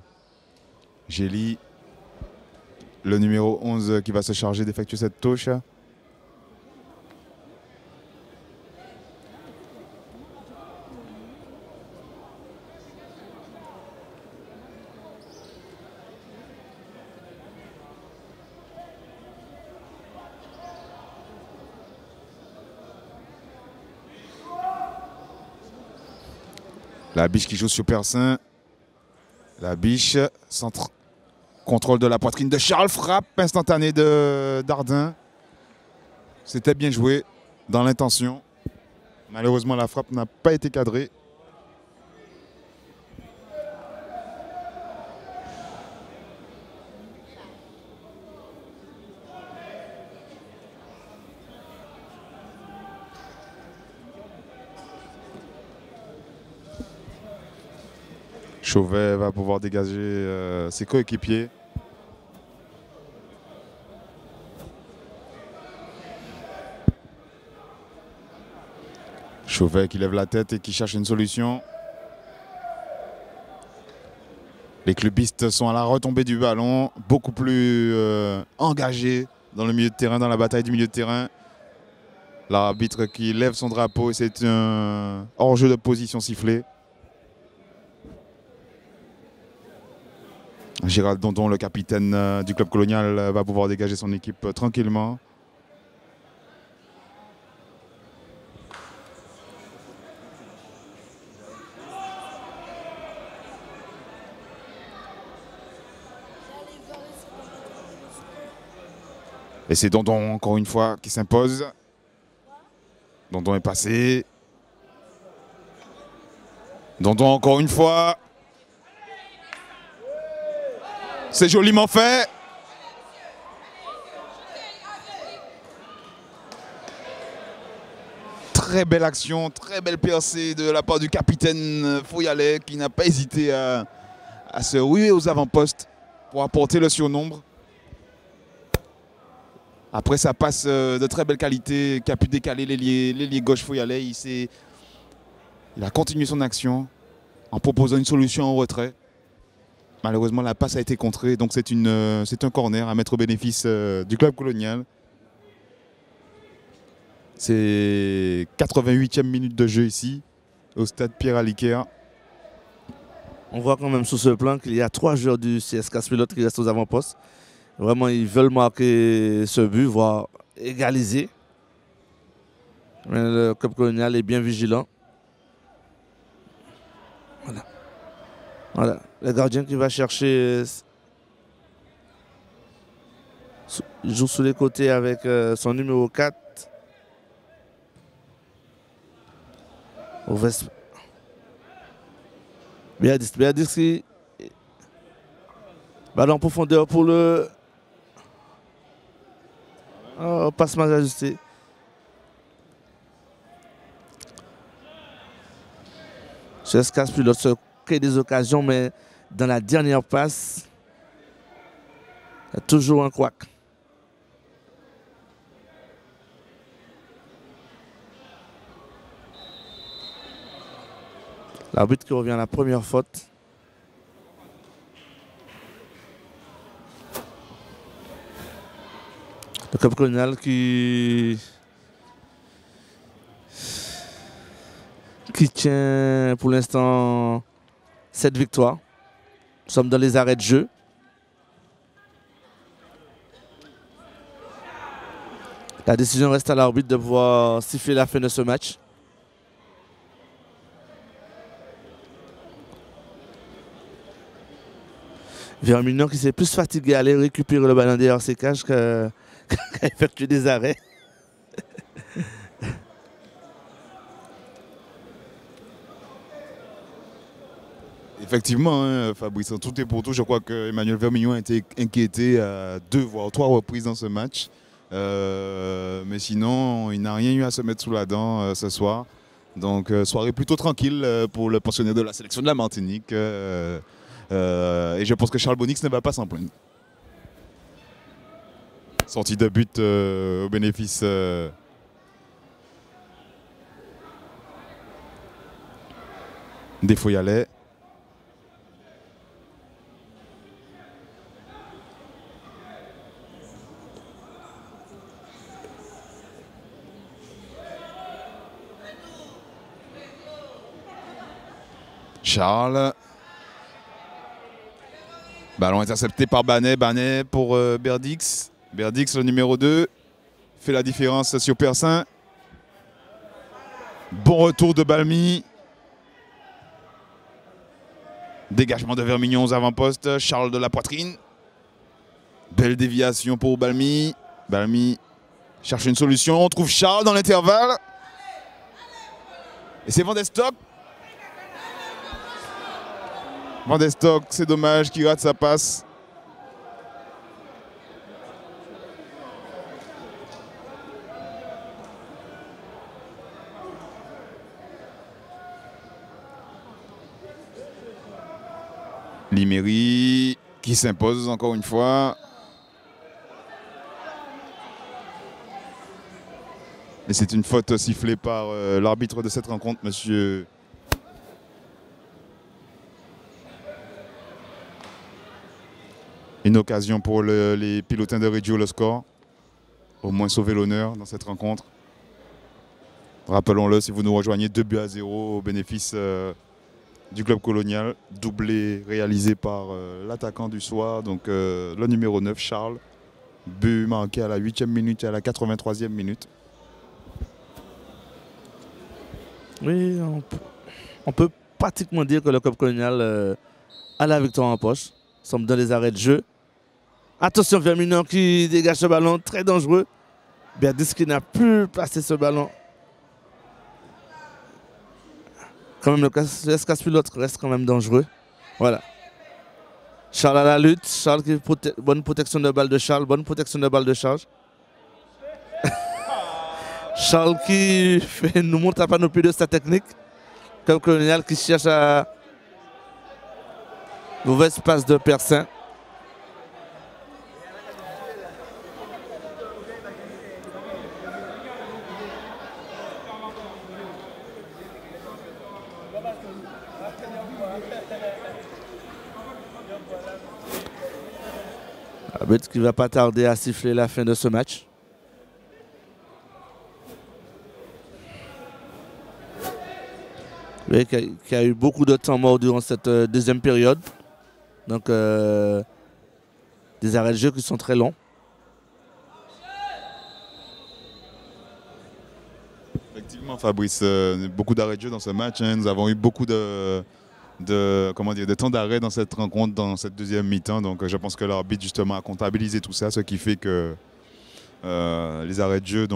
Gély, le numéro 11 qui va se charger d'effectuer cette touche. La biche qui joue sur Persin. La biche, centre, contrôle de la poitrine de Charles, frappe instantanée de Dardin. C'était bien joué dans l'intention. Malheureusement, la frappe n'a pas été cadrée. Chauvet va pouvoir dégager ses coéquipiers. Chauvet qui lève la tête et qui cherche une solution. Les clubistes sont à la retombée du ballon, beaucoup plus engagés dans le milieu de terrain, dans la bataille du milieu de terrain. L'arbitre qui lève son drapeau, c'est un hors-jeu de position sifflé. Gérald Dondon, le capitaine du Club Colonial, va pouvoir dégager son équipe tranquillement. Et c'est Dondon encore une fois qui s'impose. Dondon est passé. Dondon encore une fois. C'est joliment fait. Très belle action, très belle percée de la part du capitaine Foyalet qui n'a pas hésité à se ruer aux avant-postes pour apporter le surnombre. Après ça passe de très belle qualité qui a pu décaler l'ailier gauche Foyalet. Il a continué son action en proposant une solution en retrait. Malheureusement, la passe a été contrée, donc c'est un corner à mettre au bénéfice du Club Colonial. C'est 88e minute de jeu ici, au stade Pierre-Aliquer. On voit quand même sur ce plan qu'il y a 3 joueurs du CS Casse-Pilote qui restent aux avant-postes. Vraiment, ils veulent marquer ce but, voire égaliser. Mais le Club Colonial est bien vigilant. Voilà, le gardien qui va chercher. Il joue sous les côtés avec son numéro 4. Béadis qui. Ballon en profondeur pour le. Oh, passe mal ajusté. Chez Caspilot se crée des occasions, mais dans la dernière passe, il y a toujours un couac. L'arbitre qui revient à la première faute. Le Club Colonial qui tient pour l'instant cette victoire. Nous sommes dans les arrêts de jeu. La décision reste à l'arbitre de pouvoir siffler la fin de ce match. Vermignon qui s'est plus fatigué à aller récupérer le ballon derrière ses cages qu'à effectuer des arrêts. Effectivement, hein, Fabrice, tout est pour tout. Je crois que Emmanuel Vermignon a été inquiété à 2 voire 3 reprises dans ce match. Mais sinon, il n'a rien eu à se mettre sous la dent ce soir. Donc, soirée plutôt tranquille pour le pensionnaire de la sélection de la Martinique. Et je pense que Charles Bonix ne va pas s'en plaindre. Sortie de but au bénéfice des Foyalais. Charles. Ballon intercepté par Banet. Banet pour Berdix. Berdix, le numéro 2, fait la différence sur Persin. Bon retour de Balmy. Dégagement de Vermignon aux avant-postes. Charles de la poitrine. Belle déviation pour Balmy. Balmy cherche une solution. On trouve Charles dans l'intervalle. Et c'est Van de Stock. Van de Stock, c'est dommage qu'il rate sa passe. Liméry qui s'impose encore une fois. Et c'est une faute sifflée par l'arbitre de cette rencontre, monsieur. Une occasion pour les pilotins de Reggio, le score. Au moins sauver l'honneur dans cette rencontre. Rappelons-le, si vous nous rejoignez, 2-0 au bénéfice du club colonial. Doublé réalisé par l'attaquant du soir, donc le numéro 9, Charles. But marqué à la 8e minute et à la 83e minute. Oui, on peut pratiquement dire que le club colonial a la victoire en poche. Nous sommes dans les arrêts de jeu. Attention, Vermignon qui dégage ce ballon, très dangereux. Berdis qui n'a plus placé ce ballon. Quand même, le casse-pilote reste quand même dangereux. Voilà. Charles à la lutte. Charles qui bonne protection de balle de Charles. Bonne protection de balle de charge. Charles qui nous montre à panoplie de sa technique. Comme colonial qui cherche à. Mauvaise passe de Persin. L'arbitre qui ne va pas tarder à siffler la fin de ce match. Oui, qui a eu beaucoup de temps mort durant cette deuxième période. Donc, des arrêts de jeu qui sont très longs. Effectivement, Fabrice, beaucoup d'arrêts de jeu dans ce match. Hein. Nous avons eu beaucoup de de temps d'arrêt dans cette rencontre, dans cette deuxième mi-temps. Donc je pense que l'arbitre justement a comptabilisé tout ça, ce qui fait que les arrêts de jeu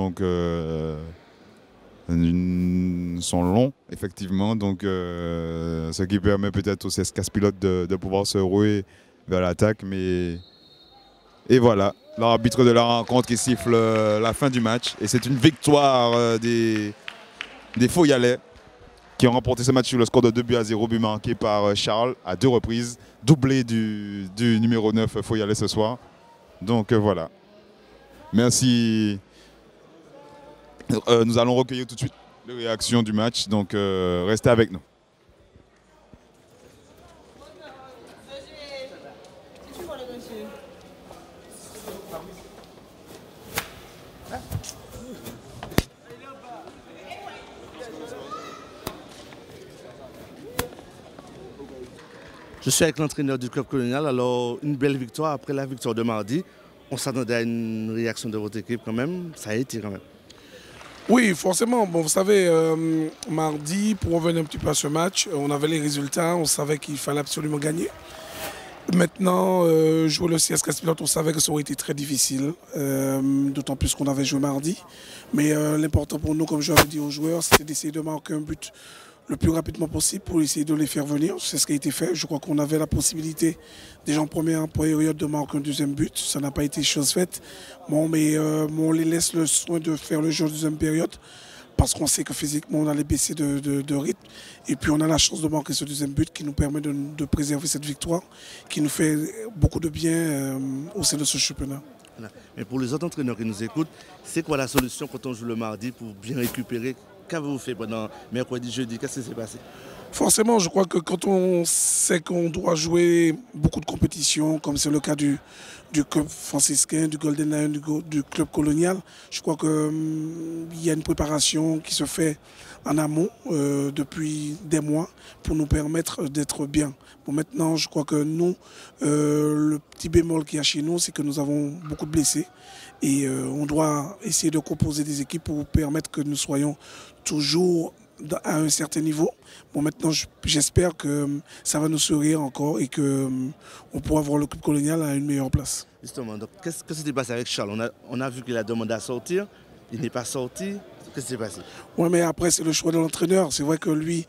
sont longs, effectivement. Donc ce qui permet peut-être aux CSKA Pilote de pouvoir se rouer vers l'attaque. Et voilà, l'arbitre de la rencontre qui siffle la fin du match. Et c'est une victoire des Foyalais, qui ont remporté ce match sur le score de 2-0, but marqué par Charles à 2 reprises, doublé du numéro 9 Foyalais ce soir. Donc voilà. Merci. Nous allons recueillir tout de suite les réactions du match, donc restez avec nous. Je suis avec l'entraîneur du club colonial. Alors, une belle victoire. Après la victoire de mardi, on s'attendait à une réaction de votre équipe quand même. Ça a été quand même. Oui, forcément. Bon, vous savez, mardi, pour revenir un petit peu à ce match, on avait les résultats. On savait qu'il fallait absolument gagner. Maintenant, jouer le CSKA Pilote, on savait que ça aurait été très difficile. D'autant plus qu'on avait joué mardi. Mais l'important pour nous, comme je l'avais dit aux joueurs, c'était d'essayer de marquer un but le plus rapidement possible pour essayer de les faire venir. C'est ce qui a été fait. Je crois qu'on avait la possibilité déjà en première période de marquer un deuxième but. Ça n'a pas été chose faite. Bon, mais on les laisse le soin de faire le jeu en deuxième période parce qu'on sait que physiquement on allait baisser de rythme. Et puis on a la chance de marquer ce deuxième but qui nous permet de préserver cette victoire, qui nous fait beaucoup de bien au sein de ce championnat. Mais pour les autres entraîneurs qui nous écoutent, c'est quoi la solution quand on joue le mardi pour bien récupérer? Qu'avez-vous fait pendant mercredi, jeudi? Qu'est-ce qui s'est passé? Forcément, je crois que quand on sait qu'on doit jouer beaucoup de compétitions, comme c'est le cas du club franciscain, du Golden Lion, du club colonial, je crois qu'il y a une préparation qui se fait en amont depuis des mois pour nous permettre d'être bien. Bon, maintenant, je crois que nous, le petit bémol qu'il y a chez nous, c'est que nous avons beaucoup de blessés. Et on doit essayer de composer des équipes pour permettre que nous soyons toujours à un certain niveau. Bon, maintenant, j'espère que ça va nous sourire encore et qu'on pourra voir le club colonial à une meilleure place. Justement, donc qu'est-ce qui s'est passé avec Charles? On a vu qu'il a demandé à sortir, il n'est pas sorti. Qu'est-ce qui s'est passé? Oui, mais après, c'est le choix de l'entraîneur. C'est vrai que lui,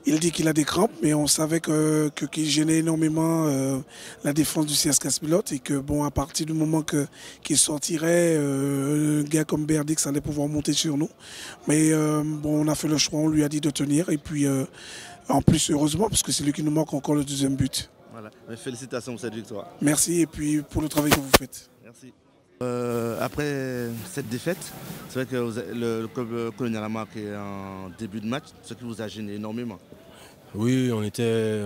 il dit qu'il a des crampes, mais on savait qu'il gênait énormément la défense du CSKA Pilote et que, bon, à partir du moment qu'il sortirait, un gars comme Berdix allait pouvoir monter sur nous. Mais bon, on a fait le choix, on lui a dit de tenir. Et puis, en plus, heureusement, parce que c'est lui qui nous manque encore le deuxième but. Voilà. Félicitations pour cette victoire. Merci et puis pour le travail que vous faites. Merci. Après cette défaite, c'est vrai que le club colonial a marqué en début de match, ce qui vous a gêné énormément. Oui, on était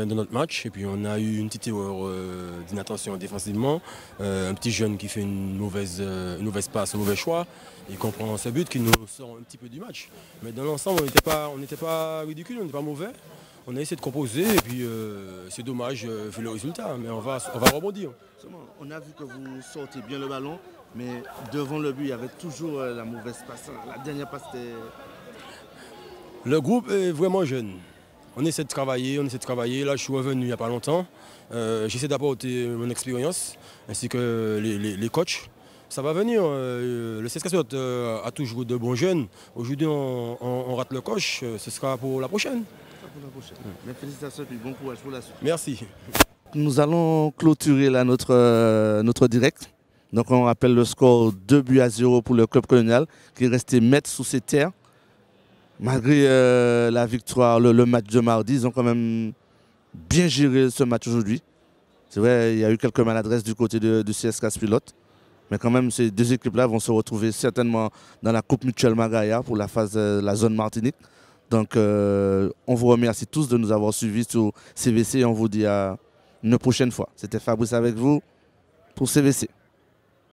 dans notre match et puis on a eu une petite erreur d'inattention défensivement. Un petit jeune qui fait une mauvaise passe, un mauvais choix. Il comprend ce but qui nous sort un petit peu du match. Mais dans l'ensemble, on n'était pas ridicule, on n'était pas mauvais. On a essayé de composer et puis c'est dommage vu le résultat, mais on va rebondir. On a vu que vous sortez bien le ballon, mais devant le but, il y avait toujours la mauvaise passe. La dernière passe, c'était... Le groupe est vraiment jeune. On essaie de travailler. Là, je suis revenu il n'y a pas longtemps. J'essaie d'apporter mon expérience, ainsi que les coachs. Ça va venir. Le CSKA Pilote a toujours de bons jeunes. Aujourd'hui, on rate le coach. Ce sera pour la prochaine. Mais félicitations et bon courage pour la suite. Merci. Nous allons clôturer là notre direct. Donc on rappelle le score 2-0 pour le club colonial qui est resté maître sous ses terres. Malgré la victoire, le match de mardi, ils ont quand même bien géré ce match aujourd'hui. C'est vrai, il y a eu quelques maladresses du côté du CSKA Pilote. Mais quand même, ces deux équipes-là vont se retrouver certainement dans la Coupe Mutuelle Magaïa pour la phase de la zone Martinique. Donc on vous remercie tous de nous avoir suivis sur CVC et on vous dit à une prochaine fois. C'était Fabrice avec vous pour CVC.